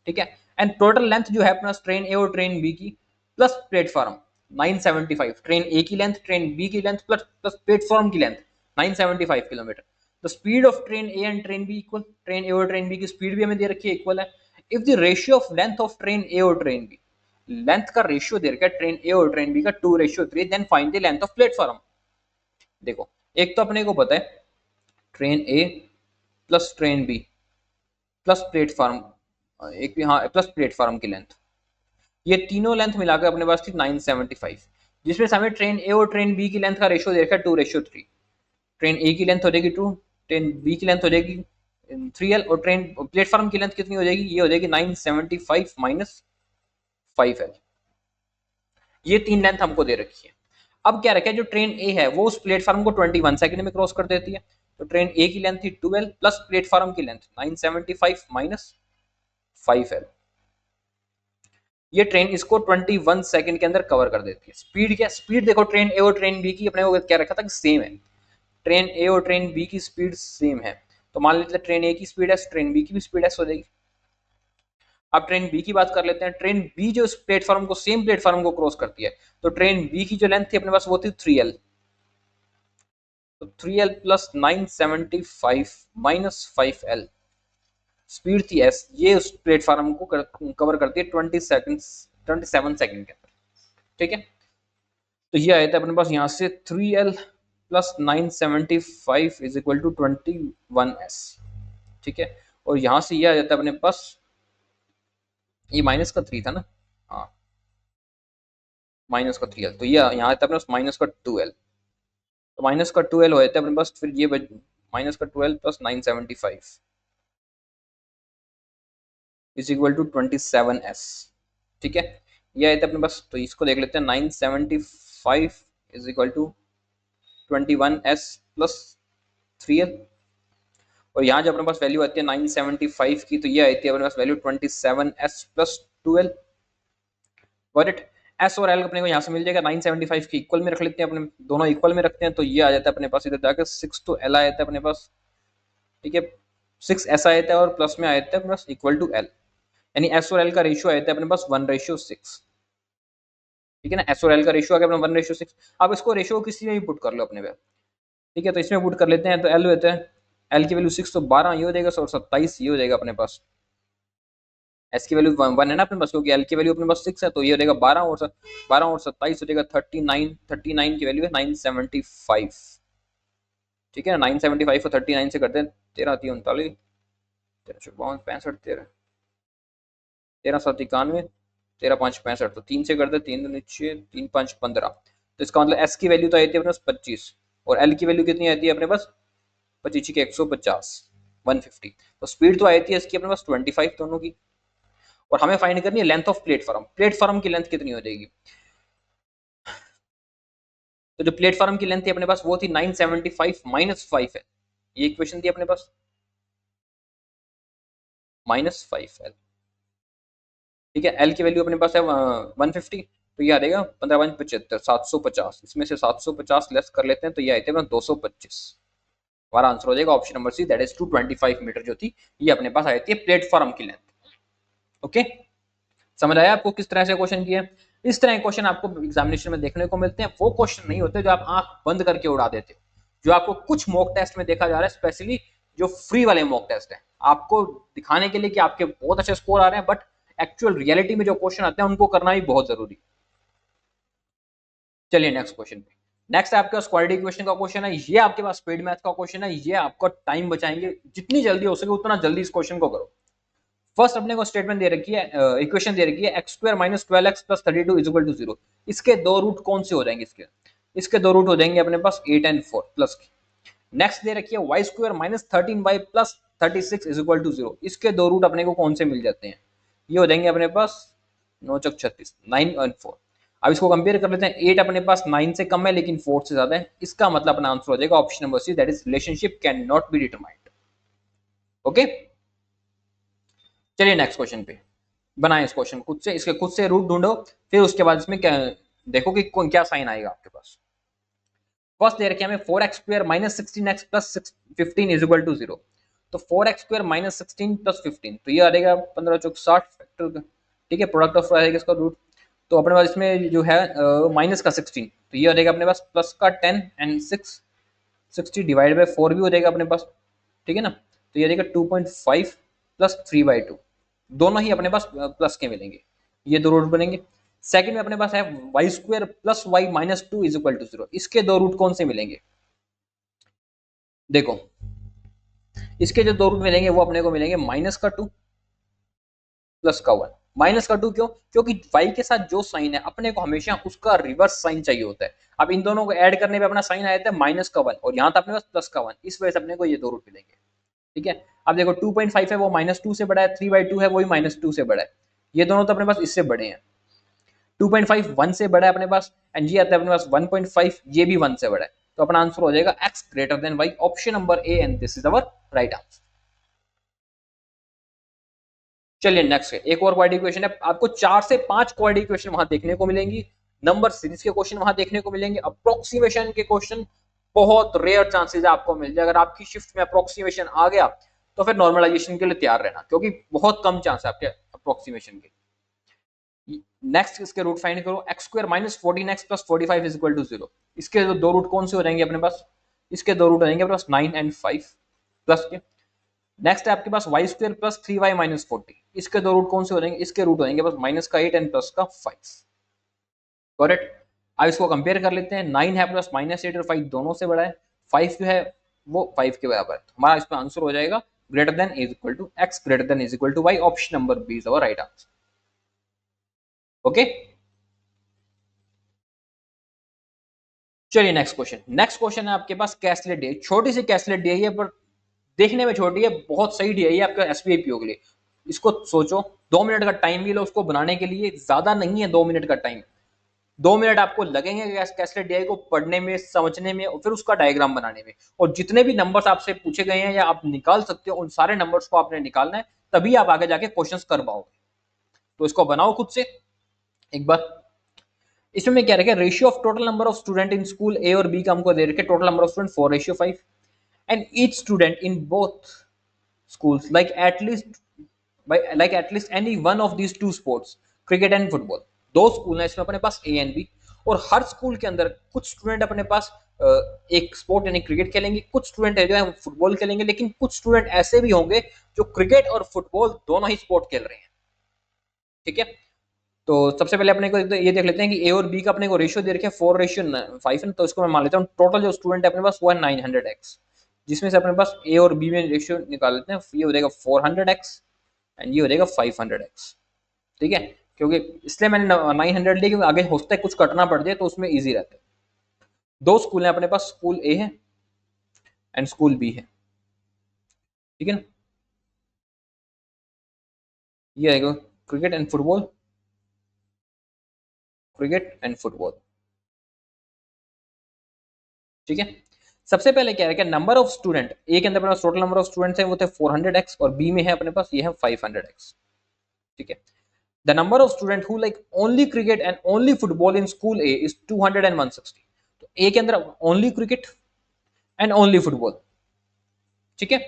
ठीक है। एंड टोटल लेंथ जो है अपना ट्रेन ए और ट्रेन बी की प्लस प्लेटफॉर्म 975। ट्रेन ए की लेंथ, ट्रेन बी की लेंथ प्लस प्लस प्लेटफॉर्म की length 975 kilometre. The speed of train A and train B equal. Train A और train B की स्पीड भी हमें दे रखी है, इक्वल है। If the ratio of length of train A और ट्रेन बी, लेंथ का रेशियो दे रखा है ट्रेन ए और ट्रेन बी का 2:3, then find the length of platform. देखो एक तो अपने को पता है train A plus train B plus platform, एक भी हाँ प्लस प्लेटफॉर्म की लेंथ, ये तीनों लेंथ मिलाकर अपने पास थी 975, जिसमें हमें ट्रेन ए और ट्रेन बी की लेंथ का रेशियो दे रखा है 2:3। ट्रेन ए की लेंथ हो जाएगी 2, ट्रेन बी की लेंथ हो जाएगी 3L, और ट्रेन प्लेटफॉर्म की लेंथ कितनी हो जाएगी, ये हो जाएगी 975 माइनस 5L। ये तीन लेंथ हमको दे रखी है। अब क्या रखा है, जो ट्रेन ए है वो उस प्लेटफॉर्म को 21 सेकंड में क्रॉस कर देती है। तो ट्रेन ए की लेंथ थी 12 प्लस प्लेटफॉर्म की लेंथ 975 माइनस 5L। ये ट्रेन इसको 21 सेकंड के अंदर कवर कर देती है। स्पीड क्या, स्पीड देखो ट्रेन ए और ट्रेन बी की अपने को क्या रखा था कि सेम है। ट्रेन ए और ट्रेन बी की स्पीड सेम है, तो मान लेते हैं ट्रेन ए की स्पीड एस, ट्रेन बी की भी स्पीड एस हो जाएगी। अब ट्रेन बी की बात कर लेते हैं। ट्रेन बी जो इस प्लेटफॉर्म को, सेम प्लेटफॉर्म को क्रॉस करती है, तो ट्रेन बी की जो लेंथ थी अपने पास वो थी 3L। तो 3L plus 975 minus 5L, speed थी एस, ये उस प्लेटफॉर्म को कवर करती है 27 सेकंड के अंदर, ठीक है। तो ये आया था अपने पास यहाँ से 3L plus 975 is equal to 21S, ठीक है। और यहाँ से ये आ जाता है अपने पास, ये माइनस का 3 था ना, हाँ माइनस का 3L, तो ये यहाँ आता है अपने पास माइनस का 2L। तो माइनस का 2L हो जाता है अपने पास, फिर ये माइनस का 12 plus 975 is equal to 27S, ठीक है। ये आया था अपने पास, तो इसको देख लेते हैं। 975 is equal to 21S plus 3L, और यहाँ जो अपने पास वैल्यू आती है 975 की, तो ये आती है अपने पास value 27S plus 2L। Got it. S और एल अपने को यहाँ से मिल जाएगा 975 की इक्वल में रख लेते हैं, अपने दोनों इक्वल में रखते हैं, तो ये आ जाता है अपने पास इधर जाकर 6 to L आ जाता है अपने पास, ठीक है। 6S आ जाता है और प्लस में आ जाता है अपने पास इक्वल टू L, यानी एस और एल का रेशियो आ जाता है अपने पास 1:6, ठीक है ना। एस और एल का रेशियो आ गया अपना 1:6। अब इसको रेशियो किसी में भी पुट कर लो अपने पे, ठीक है। तो इसमें पुट कर लेते हैं, तो एल होता है, एल की वैल्यू 6 तो 12 ये हो जाएगा, और 27 ये हो जाएगा अपने पास। एस की वैल्यू 1 है ना अपने पास, क्योंकि एल की वैल्यू अपने पास 6 है, तो ये हो जाएगा 12 और 27 हो जाएगा 39 की वैल्यू है 975, ठीक है ना। 975 को 39 से करते हैं 13 3 39 13 54 65 13 13 7 91 13 5 65, तो 3 से करते हैं 3 2 6 3 5 15। तो इसका मतलब एस की वैल्यू तो आती है अपने पास 25, और एल की वैल्यू कितनी आती है अपने पास 25 के 150 150। तो स्पीड तो आती है इसकी अपने पास 25 दोनों की, और हमें फाइंड करनी है लेंथ ऑफ प्लेटफॉर्म। प्लेटफॉर्म की लेंथ कितनी हो जाएगी, तो जो प्लेटफॉर्म की लेंथ थी अपने पास वो थी 975 माइनस 5 है, ये इक्वेशन थी अपने पास माइनस 5L, ठीक है। एल की वैल्यू अपने पास है 150, तो ये आ जाएगा 15 5 75 750, इसमें से 750 लेस कर लेते हैं, तो ये आते हैं 225। हमारा आंसर हो जाएगा option number C, that is 225 metre जो थी ये अपने पास आई थी प्लेटफॉर्म की लेंथ। ओके, समझ आया आपको किस तरह से क्वेश्चन किए। इस तरह के क्वेश्चन आपको एग्जामिनेशन में देखने को मिलते हैं। वो क्वेश्चन नहीं होते जो आप आंख बंद करके उड़ा देते हो, जो आपको कुछ मॉक टेस्ट में देखा जा रहा है, स्पेशली जो फ्री वाले मॉक टेस्ट है, आपको दिखाने के लिए कि आपके बहुत अच्छे स्कोर आ रहे हैं, बट एक्चुअल रियलिटी में जो क्वेश्चन आते हैं उनको करना भी बहुत जरूरी। चलिए नेक्स्ट क्वेश्चन पे। नेक्स्ट आपके पास क्वालिटी क्वेश्चन का क्वेश्चन है, ये आपके पास स्पीड मैथ का क्वेश्चन है, ये आपका टाइम बचाएंगे, जितनी जल्दी हो सके उतना जल्दी इस क्वेश्चन को करो। फर्स्ट अपने को स्टेटमेंट दे रखी है, इक्वेशन दे रखी है x square minus 12x plus 32 is equal to 0। इसके दो रूट कौन से हो जाएंगे, इसके दो रूट हो जाएंगे अपने पास 8 and 4 प्लस की। नेक्स्ट दे रखी है y square minus 13y plus 36 is equal to 0। इसके दो रूट अपने को कौन से मिल जाते हैं, ये हो जाएंगे अपने पास 9 चौक 36 9 और 4। अब इसको कंपेयर कर लेते हैं, 8 अपने पास 9 से कम है लेकिन 4 से ज्यादा है, इसका मतलब अपना आंसर हो जाएगा option number C, that is relationship can not be determined. Okay, चलिए नेक्स्ट क्वेश्चन पे बनाए इस क्वेश्चन खुद से, इसके खुद से रूट ढूंढो, फिर उसके बाद इसमें क्या देखो कि क्या साइन आएगा आपके पास। फर्स्ट दे रखे हमें 4x² minus 16x plus 15 is equal to 0। तो 4x² माइनस 16 प्लस 15, तो ये आ जाएगा 15 चौक 60 फैक्टर का, ठीक है, प्रोडक्ट ऑफ आएगा इसका रूट। तो अपने पास इसमें जो है माइनस का 16, तो ये आ जाएगा अपने पास प्लस का 10 एंड 6 60 डिवाइड बाई 4 भी हो जाएगा अपने पास, ठीक है ना। तो ये आ जाएगा 2.5 प्लस 3/2, दोनों ही अपने पास प्लस के मिलेंगे, ये दो रूट बनेंगे। सेकंड में अपने पास है y² plus y minus 2 is equal to 0, इसके दो रूट कौन से मिलेंगे? देखो इसके जो दो रूट मिलेंगे वो अपने को मिलेंगे माइनस का 2 प्लस का 1। माइनस का 2 क्यों? क्योंकि y के साथ जो साइन है अपने को हमेशा उसका रिवर्स साइन चाहिए होता है। अब इन दोनों को ऐड करने पे अपना साइन आया था माइनस का 1 और यहाँ था अपने पास प्लस का 1, इस वजह से अपने को ये दो रूट मिलेंगे, ठीक है। अब देखो 2.5 है वो -2 से बड़ा है, 3/2 है वही -2 से बड़ा है, ये दोनों तो अपने पास इससे बड़े हैं। 2.5 1 से बड़ा है अपने पास, एंड ये आता है अपने पास 1.5, ये भी 1 से बड़ा है। तो अपना आंसर हो जाएगा x greater then y, option number A, and this is our right answer. चलिए नेक्स्ट है एक और क्वाड्रेटिक इक्वेशन है, आपको 4 से 5 क्वाड्रेटिक इक्वेशन वहां देखने को मिलेंगी, नंबर सीरीज के क्वेश्चन वहां देखने को मिलेंगे, अप्रोक्सीमेशन के क्वेश्चन बहुत रेयर चांसेस है आपको मिल जाए। अगर आपकी शिफ्ट में अप्रोक्सीमेशन आ गया तो फिर नॉर्मलाइजेशन के लिए तैयार रहना, क्योंकि बहुत कम चांस है आपके अप्रोक्सीमेशन के। नेक्स्ट इसके रूट फाइंड करो, x² minus 14x plus 45 is equal to 0। इसके दो रूट कौन से हो जाएंगे अपने पास? इसके दो रूट हो जाएंगे अपने पास 9 एंड 5 प्लस के। नेक्स्ट है आपके पास y² प्लस 3y माइनस 40, इसके दो रूट कौन से हो जाएंगे? इसके रूट हो जाएंगे बस माइनस का 8 एंड प्लस का 5, करेक्ट। अब इसको कंपेयर कर लेते हैं, 9 है प्लस -8 और 5 दोनों से बड़ा है, 5 जो है वो 5 के बराबर है, तो हमारा इसमें आंसर हो जाएगा greater than is equal to x greater than is equal to y, option number B is our right answer. Okay, चलिए नेक्स्ट क्वेश्चन। नेक्स्ट क्वेश्चन है आपके पास कैसलेट डी, छोटी सी कैसलेट डी है पर देखने में छोटी है, बहुत सही डी है आपका एसबीआई पीओ के लिए। इसको सोचो 2 मिनट का टाइम भी लो उसको बनाने के लिए, ज्यादा नहीं है 2 मिनट का टाइम। 2 मिनट आपको लगेंगे कैसलेट डी को पढ़ने में, समझने में और फिर उसका डायग्राम बनाने में। और जितने भी नंबर्स आपसे पूछे गए हैं या आप निकाल सकते हो उन सारे नंबर्स को आपने निकालना है, तभी आप आगे जाके क्वेश्चंस कर पाओगे। तो इसको बनाओ खुद से एक बार। इसमें क्या रखे, ratio of total number of student in school A और बी का हमको दे रखे, total number of student 4:5, and each student in both schools like at least any one of these two sports, cricket and football. दो school हैं इसमें अपने पास ए and B, और हर स्कूल के अंदर कुछ स्टूडेंट अपने पास एक स्पोर्ट यानी क्रिकेट खेलेंगे, कुछ स्टूडेंट है जो है फुटबॉल खेलेंगे, लेकिन कुछ स्टूडेंट ऐसे भी होंगे जो क्रिकेट और फुटबॉल दोनों ही स्पोर्ट खेल रहे हैं, ठीक है। तो सबसे पहले अपने को ये देख लेते हैं कि ए और बी का अपने को रेशियो दे रखे 4:5 है, तो इसको मैं मान लेता हूँ टोटल जो स्टूडेंट है अपने पास वो है 900x, जिसमें से अपने पास ए और बी में रेशियो निकाल लेते हैं, ये हो जाएगा 400x एंड ये हो जाएगा 500x, ठीक है। क्योंकि इसलिए मैंने 900 लिया क्योंकि आगे हो सकता है कुछ कटना पड़ जाए तो उसमें ईजी रहता है। दो स्कूल हैं अपने पास, स्कूल ए है एंड स्कूल बी है, ठीक है ना। ये आएगा cricket and football, cricket and football, ठीक है। सबसे पहले क्या है कि नंबर ऑफ स्टूडेंट ए के अंदर अपने पास टोटल नंबर ऑफ स्टूडेंट्स है वो थे 400x, और बी में है अपने पास ये है 500x, ठीक है। The number of student who like only cricket and only football in school A is 200 and 160। तो ए के अंदर only cricket and only football, ठीक है।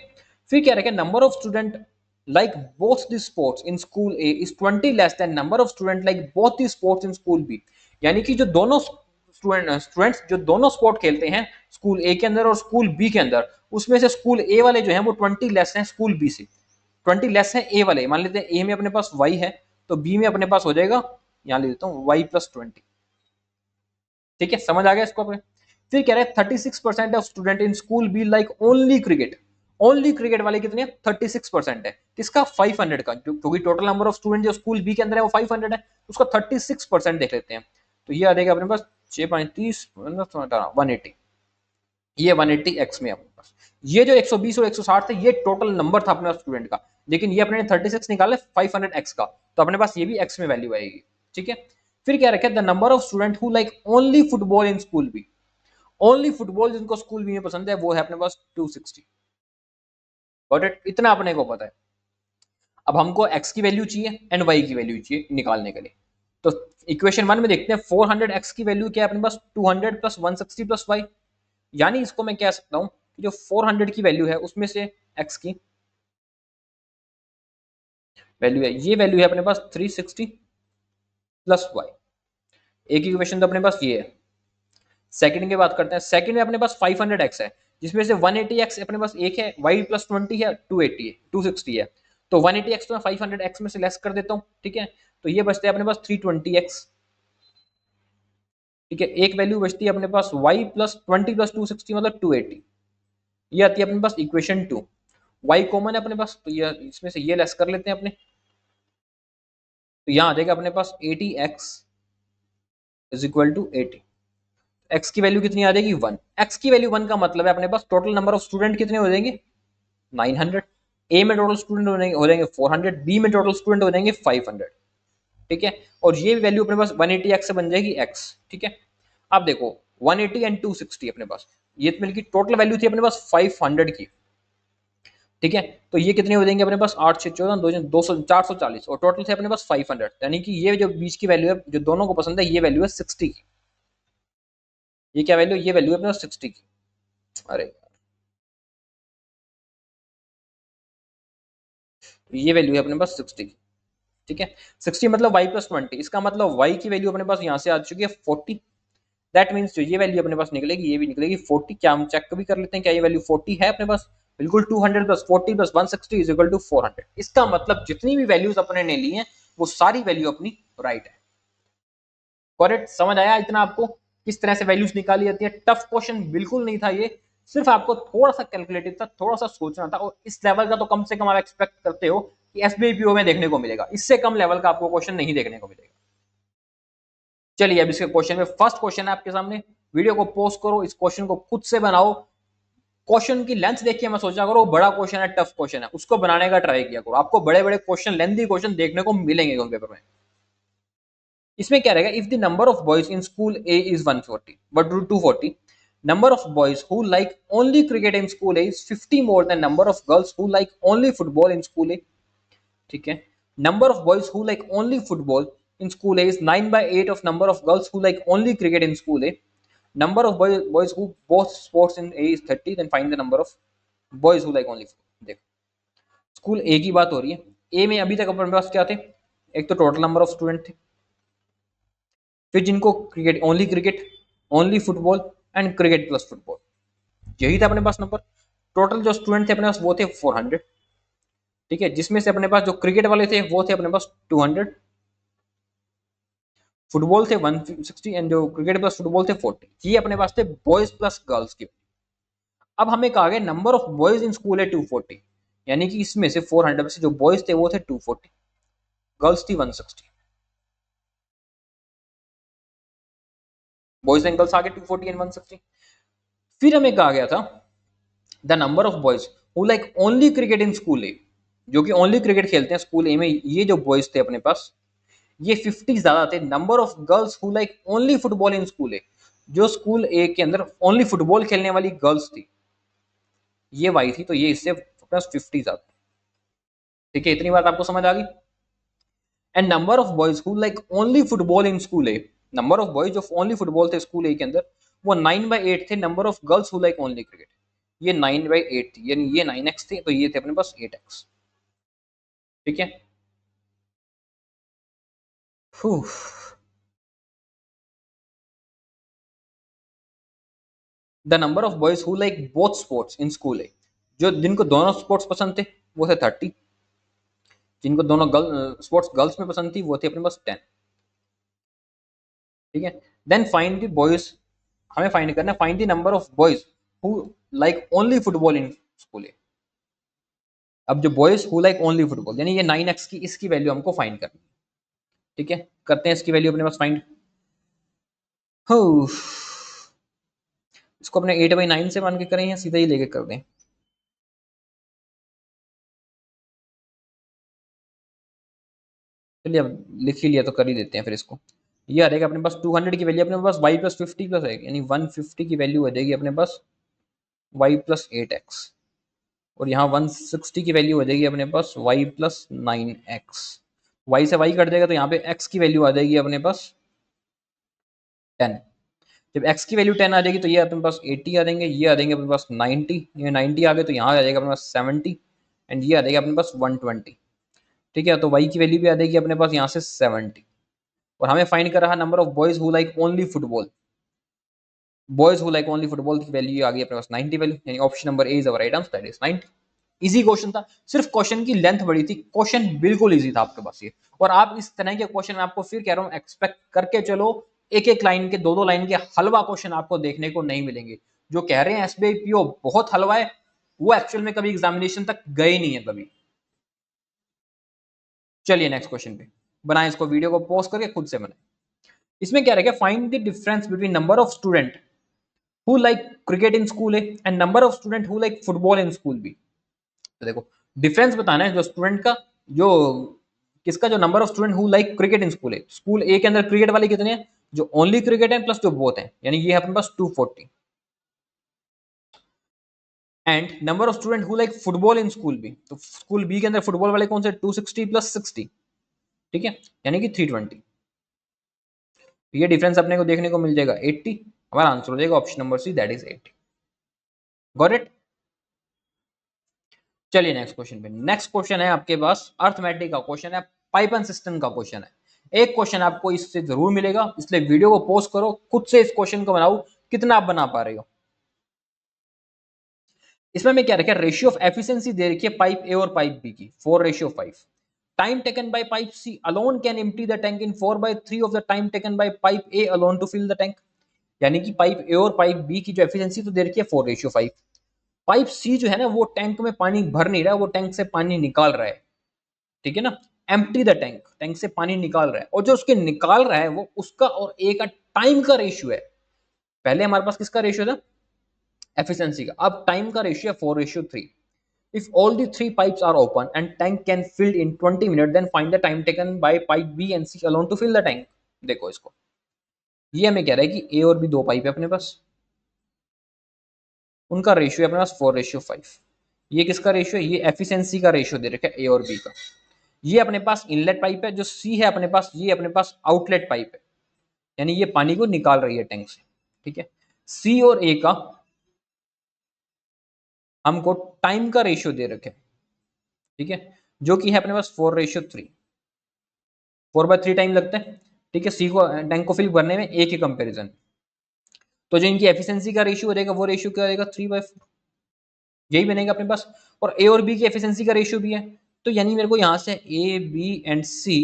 फिर क्या रखे, number of student like both the sports in school A is 20 less than number of student like both the sports in school B. यानी कि जो दोनों स्टूडेंट्स जो दोनों स्पोर्ट खेलते हैं स्कूल ए के अंदर और स्कूल बी के अंदर, उसमें से स्कूल ए वाले जो है वो 20 लेस हैं स्कूल बी से, 20 लेस है ए वाले। मान लेते हैं ए में अपने पास y है तो बी में अपने पास हो जाएगा, यहां ले देता हूं y+20, ठीक है, समझ आ गया इसको अपने। फिर कह रहे हैं 36% of student in school be like only cricket, only cricket वाले कितने 36% है, किसका 500 का, क्योंकि टोटल नंबर ऑफ स्टूडेंट जो स्कूल बी के अंदर है वो 500 है, उसका 36% देख लेते हैं। तो ये आ जाएगा अपने पास 6 180, ये 180x में अपने पास। ये जो 120 और 160 थे ये टोटल नंबर था अपने स्टूडेंट का, लेकिन ये अपने 36 निकाले 500x का, तो अपने पास ये भी x में वैल्यू आएगी, ठीक है। फिर क्या रखे, the number of student who like only football in school B, only football जिनको स्कूल बी में पसंद है वो है अपने पास 260, गॉट इट, इतना अपने को पता है। अब हमको x की वैल्यू चाहिए एंड y की वैल्यू चाहिए निकालने के लिए। तो इक्वेशन 1 में देखते हैं 400x की वैल्यू क्या है अपने पास 200 प्लस 160 प्लस y, यानी इसको मैं कह सकता हूं कि जो 400 की वैल्यू है उसमें से x की वैल्यू है, ये वैल्यू है अपने पास 360 प्लस y। एक इक्वेशन तो अपने पास ये है। सेकंड की बात करते हैं, सेकंड में अपने पास 500x है जिसमें से 180x अपने पास एक है, y प्लस 20 है 280 है 260 है। तो 180x तो मैं 500x में से लेस कर देता हूं, ठीक है। तो ये बचते हैं अपने पास 320x, ठीक है। एक वैल्यू बचती है अपने पास y प्लस 20 प्लस 260 मतलब 280। ये आती है अपने पास इक्वेशन 2। y कॉमन है अपने पास तो ये इसमें से ये लेस कर लेते हैं अपने, तो यहां आ जाएगा अपने पास 80x is equal to 80। x की वैल्यू कितनी आ जाएगी 1। x की वैल्यू 1 का मतलब है अपने पास टोटल नंबर ऑफ स्टूडेंट कितने हो जाएंगे 900। ए में टोटल स्टूडेंट हो जाएंगे 400, बी में टोटल स्टूडेंट हो जाएंगे 500, ठीक है। और ये वैल्यू अपने पास 180x से बन जाएगी x, ठीक है। अब देखो 180 एंड 260 अपने पास ये मिलकर टोटल वैल्यू थी अपने पास 500 की, ठीक है। तो ये कितने हो जाएंगे अपने पास 8 6 14 200 440 और टोटल थे अपने पास 500, यानी कि ये जो बीच की वैल्यू है जो दोनों को पसंद है ये वैल्यू है 60 की। ये क्या वैल्यू, ये वैल्यू है अपने पास 60 की। अरे ये वैल्यू है अपने पास 60 की, ठीक है। 60 मतलब y प्लस 20, इसका मतलब y की वैल्यू अपने पास यहाँ से आ चुकी है 40। दैट मीन्स जो ये वैल्यू अपने पास निकलेगी ये भी निकलेगी 40। क्या हम चेक भी कर लेते हैं क्या ये वैल्यू 40 है अपने पास, बिल्कुल 200 plus 40 plus 160 is equal to 400। इसका मतलब जितनी भी वैल्यूज अपने ने ली हैं वो सारी वैल्यू अपनी राइट है। करेक्ट, समझ आया इतना आपको किस तरह से वैल्यूज निकाली जाती है। टफ क्वेश्चन बिल्कुल नहीं था ये, सिर्फ आपको थोड़ा सा कैलकुलेटिव था, थोड़ा सा सोचना था। और इस लेवल का तो कम से कम आप एक्सपेक्ट करते हो कि एसबीआई पीओ में देखने को मिलेगा, इससे कम लेवल का आपको क्वेश्चन नहीं देखने को मिलेगा। चलिए अब इसके क्वेश्चन में फर्स्ट क्वेश्चन है आपके सामने, वीडियो को पॉज करो, इस क्वेश्चन को खुद से बनाओ। क्वेश्चन की लेंथ देखिए मैं सोचा करो बड़ा क्वेश्चन है टफ क्वेश्चन है उसको बनाने का ट्राई किया करो, आपको बड़े बड़े क्वेश्चन लेंथी क्वेश्चन देखने को मिलेंगे उन पेपर में। इसमें क्या रहेगा, if the number of boys in school A is 140 but 240, number of boys who like only cricket in school A is 50 more than number of girls who like only football in school A, ठीक है। number of boys who like only football in school A is 9 by 8 of number of girls who like only cricket in school A, number of boys who both sports in A is 30, then find the number of boys who like only football। देखो school ए की बात हो रही है, ए में अभी तक अपने पास क्या थे, एक तो टोटल नंबर ऑफ स्टूडेंट थे, फिर जिनको cricket only football and cricket plus football, यही था अपने पास नंबर। टोटल जो स्टूडेंट थे अपने पास वो थे 400, ठीक है, जिसमें से अपने पास जो क्रिकेट वाले थे वो थे अपने पास 200, फुटबॉल थे 160 एंड जो क्रिकेट प्लस फुटबॉल थे 40। ये अपने पास थे बॉयज प्लस गर्ल्स के। अब हमें कहा गया number of boys in school है 240, यानी कि इसमें से 400 में से जो बॉयज थे वो थे 240, गर्ल्स थी 160, बॉयज एंड गर्ल्स आगे 240 एंड 160। फिर हमें कहा गया था the number of boys who like only cricket in school A, जो कि ओनली क्रिकेट खेलते हैं स्कूल ए में, ये जो बॉयज थे अपने पास ये 50 ज्यादा थे। Number of girls who like only football in school A, जो स्कूल ए के अंदर ओनली फुटबॉल खेलने वाली गर्ल्स थी ये वाई थी, तो ये इससे प्लस 50 ज्यादा, ठीक है। इतनी बात आपको समझ आ गई। And number of boys who like only football in school A, number of boys जो ओनली फुटबॉल थे स्कूल ए के अंदर वो 9/8 थे। Number of girls who like only cricket ये 9/8 थी, यानी ये 9x थे तो ये थे अपने पास 8x, ठीक है। The number of boys who like both sports in school A, जो जिनको दोनों स्पोर्ट्स पसंद थे वो थे 30, जिनको दोनों स्पोर्ट्स गर्ल्स में पसंद थी वो थे अपने पास 10, ठीक है। देन फाइंड द बॉयज, हमें फाइंड करना है find the number of boys who like only football in school A. अब जो boys who like only football यानी ये 9x की इसकी वैल्यू हमको फाइंड करनी है, ठीक है। करते हैं इसकी वैल्यू अपने पास फाइंड। इसको अपने 8/9 से मान के करें या सीधा ही लेके कर दें, चलिए अब लिख ही लिया तो कर ही देते हैं फिर इसको। ये आ जाएगा अपने पास 200 की वैल्यू अपने पास y प्लस 50 प्लस आएगी, यानी 150 की वैल्यू आ जाएगी अपने पास y प्लस 8x, और यहाँ 160 की वैल्यू हो जाएगी अपने पास y प्लस 9x। y से y कट जाएगा तो यहाँ पे x की वैल्यू आ जाएगी अपने पास 10। जब x की वैल्यू 10 आ जाएगी तो ये अपने पास 80 आ जाएंगे, ये आ जाएंगे अपने पास 90, ये 90 आ गए तो यहाँ आ जाएगा अपने पास 70 एंड ये आ जाएगा अपने पास 120। ठीक है, तो y की वैल्यू भी आ जाएगी अपने पास यहाँ से 70। और हमें फाइंड कर रहा number of boys who like only football. Boys who like only football की वैल्यू आ गई अपने पास 90 वैल्यू, यानी option number A is our right answer, that is 90। Easy question था, सिर्फ क्वेश्चन की लेंथ बड़ी थी, क्वेश्चन बिल्कुल इजी था आपके पास ये। और आप इस तरह के क्वेश्चन में आपको फिर कह रहा हूं एक्सपेक्ट करके चलो, एक एक लाइन के, दो दो लाइन के हलवा क्वेश्चन आपको देखने को नहीं मिलेंगे। जो कह रहे हैं एसबीआई पीओ बहुत हलवा है, वो एक्चुअल में कभी एग्जामिनेशन तक गए नहीं है कभी। चलिए नेक्स्ट क्वेश्चन पे बनाए, इसको वीडियो को पॉज करके खुद से बनाए। इसमें क्या रहेगा, find the difference between number of student who like cricket in school A and number of student who like football in school B. तो देखो डिफरेंस बताना है जो स्टूडेंट का, जो किसका, जो number of student who like cricket in school है, स्कूल ए के अंदर क्रिकेट वाले कितने हैं, जो ओनली क्रिकेट है प्लस जो बोथ है, यानी ये है अपने पास 240। And number of student who like football in school B, तो स्कूल बी के अंदर फुटबॉल वाले कौन से, 260 प्लस 60, ठीक है, यानी कि 320। ये डिफरेंस अपने को देखने को मिल जाएगा 80। हमारा आंसर हो जाएगा option number C, that is 80। Got it. चलिए नेक्स्ट क्वेश्चन पे। नेक्स्ट क्वेश्चन है आपके पास अर्थमेटिक का क्वेश्चन है, पाइपन सिस्टम का क्वेश्चन है। एक क्वेश्चन आपको इससे जरूर मिलेगा, इसलिए वीडियो को पॉज करो, खुद से इस क्वेश्चन को बनाओ, कितना आप बना पा रहे हो। इसमें मैं क्या रखा, रेशियो ऑफ एफिशिएंसी दे रखी है पाइप ए और पाइप बी की 4:5। Time taken by pipe C alone can empty the tank in 4/3 of the time taken by pipe A alone to fill the tank. यानी कि पाइप ए और पाइप बी की जो efficiency तो दे रखी है 4:5। पाइप सी जो है ना वो टैंक में पानी भर नहीं रहा है, वो टैंक से पानी निकाल रहा है, ठीक है ना, एम्प्टी द टैंक, टैंक से पानी निकाल रहा है, और जो उसके निकाल रहा है वो उसका और ए का टाइम का रेशियो है। पहले हमारे पास किसका रेशियो था, एफिशिएंसी का, अब टाइम का रेशियो है 4:3। If all the three pipes are open and tank can fill in 20 minutes, then find the time taken by pipe B and C alone to fill the tank। देखो इसको, ये हमें कह रहा है कि ए और बी दो पाइप है अपने पास, उनका रेशियो है अपने पास 4:5। ये किसका रेशियो है, ये एफिशिएंसी का रेशियो दे रखा है ए और बी का। ये अपने पास इनलेट पाइप है, जो सी है अपने पास, ये अपने पास आउटलेट पाइप है, यानी ये पानी को निकाल रही है टैंक से, ठीक है। सी और ए का हमको टाइम का रेशियो दे रखे, ठीक है, जो कि है अपने पास 4:3, 4/3 टाइम लगता है, ठीक है, सी को, टैंक को फिल करने में ए के कंपेरिजन। तो जो इनकी एफिशिएंसी का रेशियो हो जाएगा वो रेशियो क्या हो जाएगा, 3/4, यही बनेगा अपने पास। और ए और बी की एफिशिएंसी का रेशियो भी है, तो यानी मेरे को यहाँ से ए बी एंड सी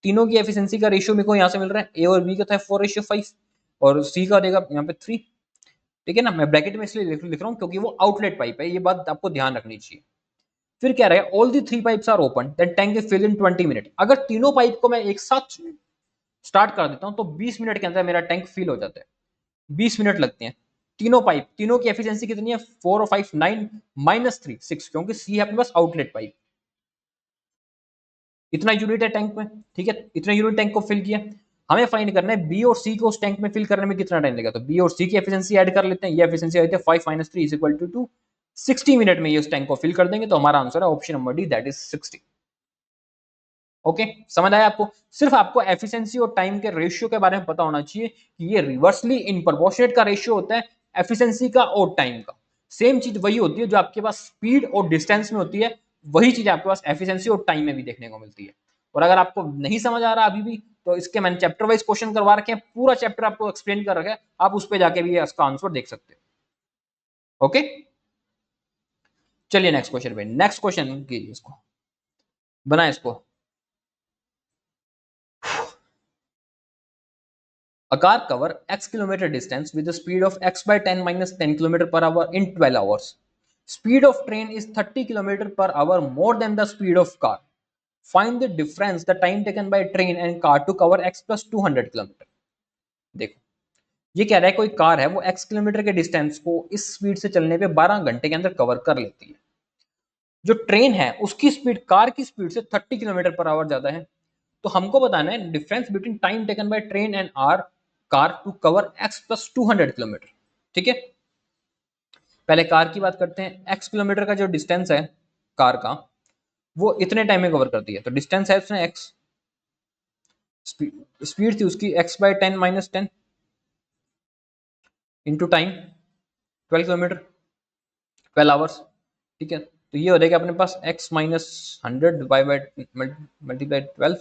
तीनों की एफिशिएंसी का रेशियो मेरे को यहाँ से मिल रहा है। ए और बी का था 4:5 और सी का देगा यहाँ पे 3, ठीक है ना। मैं ब्रैकेट में इसलिए लिख रहा हूँ क्योंकि वो आउटलेट पाइप है, ये बात आपको ध्यान रखनी चाहिए। फिर क्या रहेगा, all the 3 pipes are open then tank is fill in 20 minute. अगर तीनों पाइप को मैं एक साथ स्टार्ट कर देता हूं तो 20 मिनट के अंदर मेरा टैंक फिल हो जाता है। 20 मिनट लगते हैं, तीनों पाइप, तीनों की एफिशिएंसी कितनी है, 4 और 5 9 -3 6, क्योंकि सी है अपने पास आउटलेट पाइप। इतना यूनिट है टैंक में, ठीक है, इतना यूनिट टैंक को फिल किया। हमें फाइंड करना है बी और सी को उस टैंक में फिल करने में कितना टाइम लगेगा। तो बी और सी की एफिशिएंसी ऐड कर लेते हैं, ये एफिशिएंसी आई थी 5 - 3 = 2, 60 मिनट में ये उस टैंक को फिल कर देंगे। तो हमारा आंसर है option number D, that is 60। Okay, समझ आया आपको। सिर्फ आपको एफिशिएंसी और टाइम के रेशियो के बारे में पता होना चाहिए कि ये रिवर्सली इन प्रोपोर्शनेट का रेशियो होता है एफिशिएंसी का और टाइम का। सेम चीज वही होती है जो आपके पास स्पीड और डिस्टेंस में होती है, वही चीज आपके पास एफिशिएंसी और टाइम में भी देखने को मिलती है। और अगर आपको नहीं समझ आ रहा अभी भी, तो इसके मैंने चैप्टर वाइज क्वेश्चन करवा रखे हैं, पूरा चैप्टर आपको एक्सप्लेन कर रखा है, आप उस पर जाके भी इसका आंसर देख सकते हो। ओके, चलिए नेक्स्ट क्वेश्चन पे, नेक्स्ट क्वेश्चन कीजिए, इसको बनाए इसको। A car cover x kilometer distance with a speed of x by 10 minus 10 kilometer per hour in 12 hours. Speed of train is 30 kilometer per hour more than the speed of car. Find the difference the time taken by train and car to cover x plus 200 kilometer. देखो ये कह रहा है कोई car है वो x kilometre के distance को इस स्पीड से चलने पे 12 घंटे के अंदर कवर कर लेती है। जो ट्रेन है उसकी स्पीड कार की स्पीड से 30 किलोमीटर पर आवर ज्यादा है। तो हमको बताना है difference between time taken by train and R car to cover x plus 200 kilometre, ठीक है। पहले कार की बात करते हैं। x किलोमीटर का जो डिस्टेंस है कार का, वो इतने टाइम में कवर करती है। तो डिस्टेंस है उसने x, स्पीड थी उसकी x/10 - 10 into time 12 kilometre, 12 hours. ठीक है, तो ये हो जाएगा अपने पास x - 100 मल्टीप्लाई 12।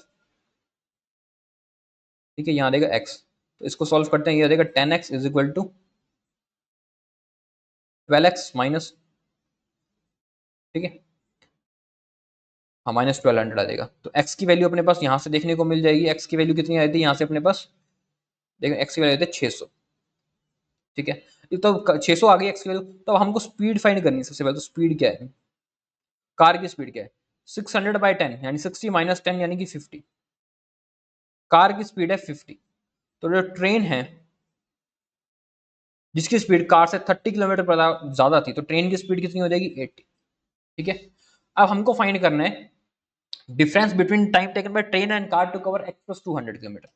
ठीक है, यहाँ देगा x, तो इसको सॉल्व करते हैं। ये हो जाएगा 10x is equal to 12x minus, ठीक है, हाँ -1200 आ जाएगा। तो x की वैल्यू अपने पास यहाँ से देखने को मिल जाएगी। x की वैल्यू कितनी आई थी यहाँ से अपने पास, देखो x की वैल्यू आई थी 600। ठीक है, ये तो 600 आ गई x की वैल्यू। तो हमको स्पीड फाइंड करनी है। सबसे पहले तो स्पीड क्या है, कार की स्पीड क्या है, 600/10 यानी 60 - 10 यानी कि 50। कार की स्पीड है 50। तो जो ट्रेन है जिसकी स्पीड कार से 30 किलोमीटर पर ज्यादा थी, तो ट्रेन की स्पीड कितनी हो जाएगी, 80। ठीक है, अब हमको फाइंड करना है difference between time taken by train and car to cover x + 200 kilometre.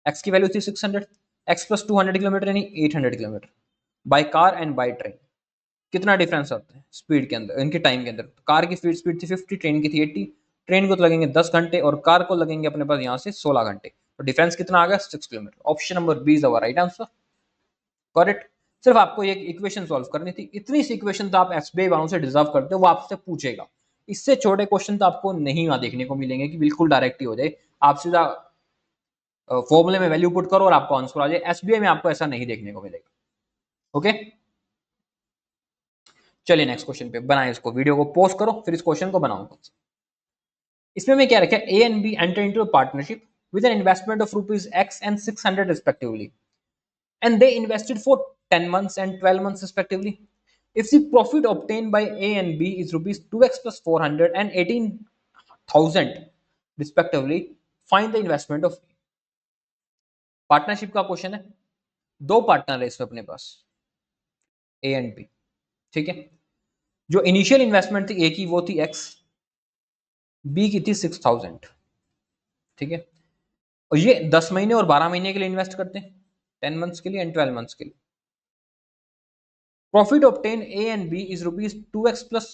x की वैल्यू थी 600, x + 200 किलोमीटर यानी 800 kilometre by car and by train. कितना डिफरेंस आता है स्पीड के अंदर, इनके टाइम के अंदर। कार की स्पीड थी 50, ट्रेन की थी 80। ट्रेन को तो लगेंगे 10 घंटे और कार को लगेंगे अपने पास यहाँ से 16 घंटे। तो डिफरेंस कितना आ गया, 6 kilometre. Option number B is our right answer, correct. सिर्फ आपको एक इक्वेशन सॉल्व करनी थी। इतनी सी इक्वेशन तो आप एसबीआई वालों से डिजर्व करते हो, वो आपसे पूछेगा। इससे छोटे क्वेश्चन तो आपको नहीं वहां देखने को मिलेंगे कि बिल्कुल डायरेक्ट ही हो जाए, आप सीधा फॉर्मूले में वैल्यू पुट करो और आपको आंसर आ जाए। एसबीआई में आपको ऐसा नहीं देखने को मिलेगा। ओके, चलिए नेक्स्ट क्वेश्चन पे बनाए। इसको वीडियो को पॉज करो, फिर इस क्वेश्चन को बनाओ। इसमें मैं क्या रखा है, A and B enter into partnership with an investment of ₹X and 600 respectively, and they invested for 10 months and 12 months respectively. If the profit obtained by A and B is ₹2x plus 400 and 18,000 respectively, find the investment of A. Partnership का question है। दो partner है इसमें अपने पास, ए and B. ठीक है, जो initial investment थी ए की वो थी x, बी की थी 6,000। ठीक है, और ये 10 महीने और 12 महीने के लिए इन्वेस्ट करते हैं, 10 मंथ्स के लिए एंड 12 मंथ्स के लिए। Profit obtain A and B is ₹2x plus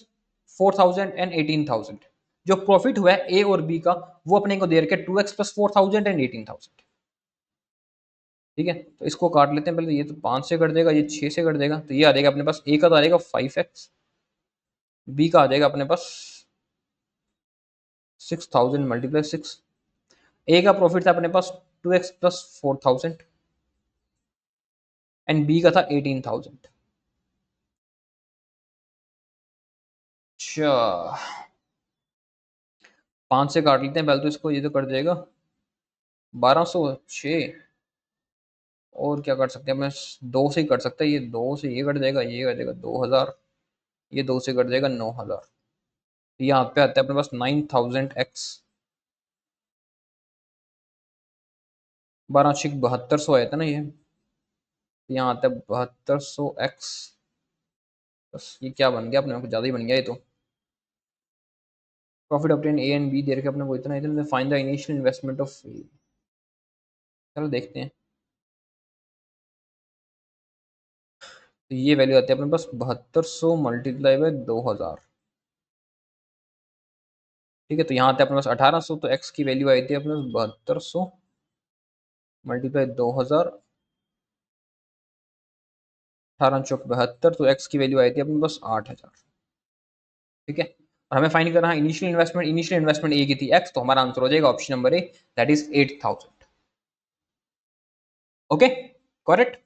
4,000 and 18,000। जो प्रॉफिट हुआ है ए और बी का, वो अपने को दे रखे 2x plus 4,000 and 18,000। ठीक है, तो इसको काट लेते हैं पहले। ये तो 5 से कट देगा, ये 6 से कट देगा, तो ये आ जाएगा अपने पास। ए का तो आ जाएगा 5x, बी का आ जाएगा अपने पास 6,000 मल्टीप्लाई 6। ए का प्रॉफिट था अपने पास 2x plus 4,000 एंड बी का था 18,000। अच्छा, 5 से काट लेते हैं पहले तो इसको। ये तो कट जाएगा 1206। और क्या कर सकते हैं अपने, 2 से ही कट सकते हैं। ये 2 से ये कट जाएगा, ये कट जाएगा 2,000, ये 2 से कट जाएगा 9,000। यहाँ पे आता है अपने पास 9,000x, 12 छिक 7200 आया था ना ये। यहाँ आता है 7200x, बस ये क्या बन गया अपने, कुछ ज़्यादा ही बन गया ये तो। Profit obtain A and B दे रखे अपने को इतना, इतना find the initial investment of A. चलो देखते हैं। तो ये वैल्यू आती है अपने पास 7200 मल्टीप्लाई बाय 2,000। ठीक है, तो यहाँ आता है अपने पास 1800। तो x की वैल्यू आई थी अपने पास 7200 मल्टीप्लाई 2,000, 18 चौक 72। तो x की वैल्यू आई थी अपने पास 8,000। ठीक है, और हमें फाइंड करना है इनिशियल इन्वेस्टमेंट। इनिशियल इन्वेस्टमेंट ए की थी x, तो हमारा आंसर हो जाएगा option number A, that is 8,000। Okay, correct.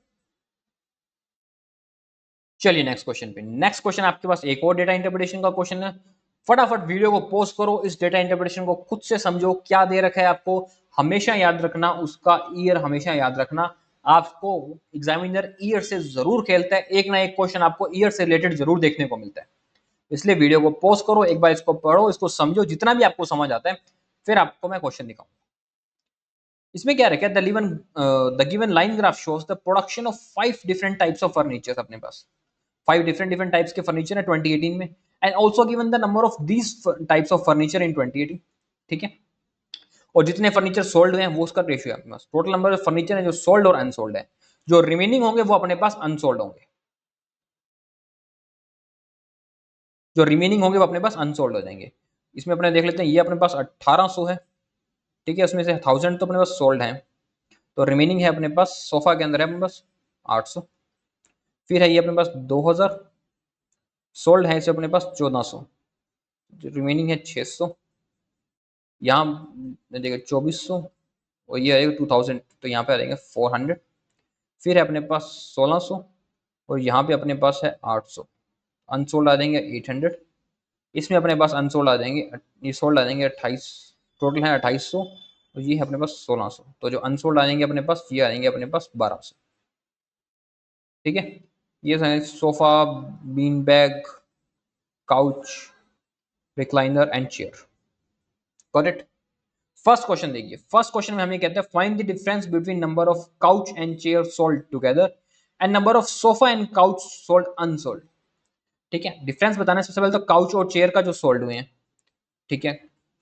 चलिए नेक्स्ट क्वेश्चन पे। नेक्स्ट क्वेश्चन आपके पास एक और डेटा इंटरप्रिटेशन का क्वेश्चन है। फटाफट वीडियो को पॉज करो, इस डेटा इंटरप्रिटेशन को खुद से समझो। क्या दे रखा है आपको, हमेशा याद रखना उसका ईयर, हमेशा याद रखना। आपको एग्जामिनर ईयर से जरूर खेलता है, एक ना एक क्वेश्चन आपको ईयर से रिलेटेड जरूर देखने को मिलता है। इसलिए वीडियो को पॉज करो, एक बार इसको पढ़ो, इसको समझो, जितना भी आपको समझ आता है, फिर आपको मैं क्वेश्चन दिखाऊंगा। इसमें क्या रखा है, the given line graph shows the production of 5 different types of furniture. अपने पास 5 डिफरेंट टाइप्स के फर्नीचर है 2018 में, and also given the number of these types of furniture इन 2018। ठीक है, और जितने फर्नीचर सोल्ड हुए हैं वो उसका रेशियो है अपने पास। टोटल नंबर ऑफ फर्नीचर है जो सोल्ड और अनसोल्ड है। जो रिमेनिंग होंगे वो अपने पास अनसोल्ड होंगे। जो रिमेनिंग होंगे वो अपने पास अनसोल्ड हो जाएंगे। इसमें अपने देख लेते हैं, ये अपने पास 1800 है, ठीक है, उसमें से 1000 तो अपने पास सोल्ड है, तो रिमेनिंग है अपने पास सोफा के अंदर है अपने पास 800। फिर है ये अपने पास 2000 सोल्ड है, इसे अपने पास 1400, रिमेनिंग है 600, यहाँ देखिए 2400, और ये आएगा 2000, तो यहाँ पे आ जाएंगे 400। फिर है अपने पास 1600, और यहाँ पे अपने पास है 800, अनसोल्ड आ जाएंगे 800। इसमें अपने पास अनसोल्ड आ जाएंगे, ये सोल्ड आ जाएंगे 28, टोटल है 2800, और ये है अपने पास 1600, तो जो अनसोल्ड आ जाएंगे अपने पास ये आ जाएंगे अपने पास 1200। ठीक है, ये है sofa, bean bag, couch, recliner and chair. Got it. First question देखिए, फर्स्ट क्वेश्चन में हमें कहते हैं find the difference between number of couch and chair sold together and number of sofa and couch sold unsold. ठीक है, difference बताना है सबसे पहले तो काउच और चेयर का जो सोल्ड हुए हैं। ठीक है,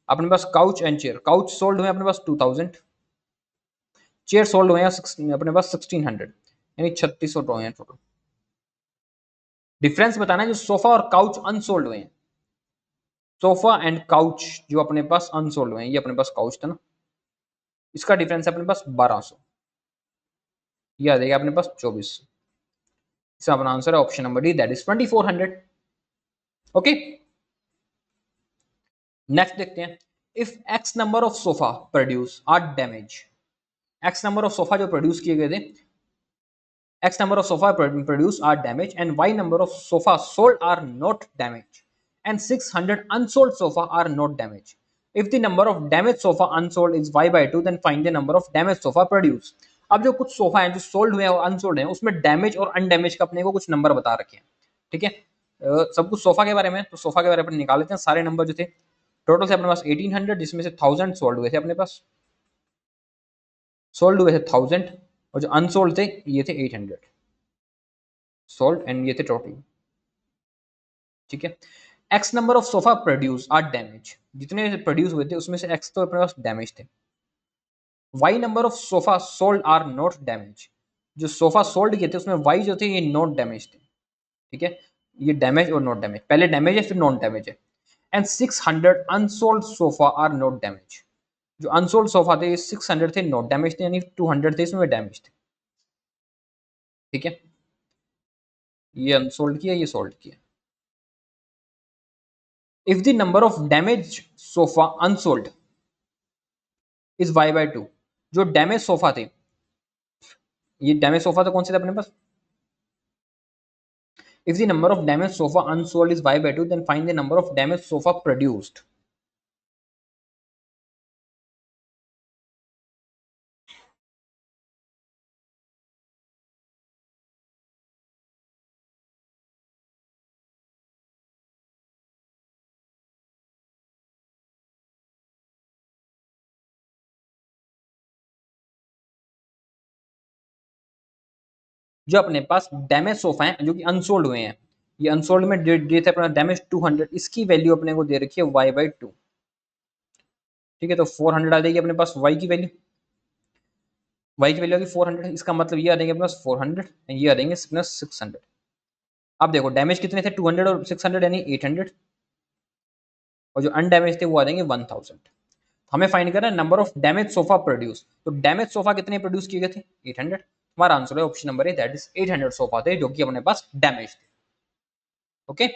अपने पास couch and chair, couch sold हुए अपने पास 2000, चेयर सोल्ड हुए हैं अपने पास 1600, यानी 3600 हुए हैं टोटल। डिफरेंस बताना है जो सोफा और काउच अनसोल्ड हुए हैं, सोफा एंड काउच जो अपने पास अनसोल्ड हुए हैं, ये अपने पास काउच था ना, इसका डिफरेंस है अपने पास 1200, ये आ जाएगा अपने पास 2400। इसका अपना आंसर है option number D, that is 2400। Okay, next देखते हैं, if X number of sofa produce are damage, X number of sofa जो प्रोड्यूस किए गए थे, x number of sofa produced are damaged and y number of sofa sold are not damaged and 600 unsold sofa are not damaged. If the number of damaged sofa unsold is y by 2, then find the number of damaged sofa produced. अब जो कुछ sofa हैं जो sold हुए हैं और unsold हैं, उसमें डैमेज और अनडैमेज का अपने को कुछ नंबर बता रखे हैं। ठीक है, सब कुछ सोफा के बारे में, तो सोफा के बारे में निकाल लेते हैं सारे नंबर जो थे। टोटल से अपने पास 1800, जिसमें से 1000 सोल्ड हुए थे अपने पास, सोल्ड हुए थे 1000, और जो अनसोल्ड थे ये थे 800 सोल्ड, एंड ये थे टोटल। ठीक है, X number of sofa produce are damage, जितने प्रोड्यूस हुए थे उसमें से एक्स तो अपने पास डैमेज थे। Y number of sofa sold are not damage, जो सोफा सोल्ड किए थे उसमें वाई जो थे ये नॉट डैमेज थे। ठीक है, ये डैमेज और नॉट डैमेज, पहले डैमेज है फिर नॉन डैमेज है। And 600 unsold sofa are not damage, जो अनसोल्ड सोफा थे 600 थे नॉट डैमेज थे, यानी 200 थे इसमें डैमेज थे। ठीक है, ये अनसोल्ड किया, ये सोल्ड किया। If the number of damage sofa unsold is y by 2, जो डैमेज सोफा थे, ये डैमेज सोफा तो कौन से थे अपने पास, if the number of damage sofa unsold is y by 2, then find the number of damage sofa produced. जो अपने पास डैमेज सोफा है जो कि अनसोल्ड हुए हैं, ये अनसोल्ड में दिए थे अपना डैमेज 200, इसकी वैल्यू अपने को दे रखी है y by 2। ठीक है, तो 400 आ जाएगी अपने पास y की वैल्यू, y की वैल्यू आएगी 400, इसका मतलब ये आ जाएंगे अपने पास 400, ये आ जाएंगे प्लस 600। अब देखो डैमेज कितने थे, 200 और 600 यानी 800, और जो अनडैमेज थे वो आ जाएंगे 1000। हमें फाइंड करना है number of damage sofa produce, तो डैमेज सोफा कितने प्रोड्यूस किए गए थे, 800। हमारा आंसर है option number A, that is 800 sofa थे जो कि अपने पास डैमेज थे। ओके,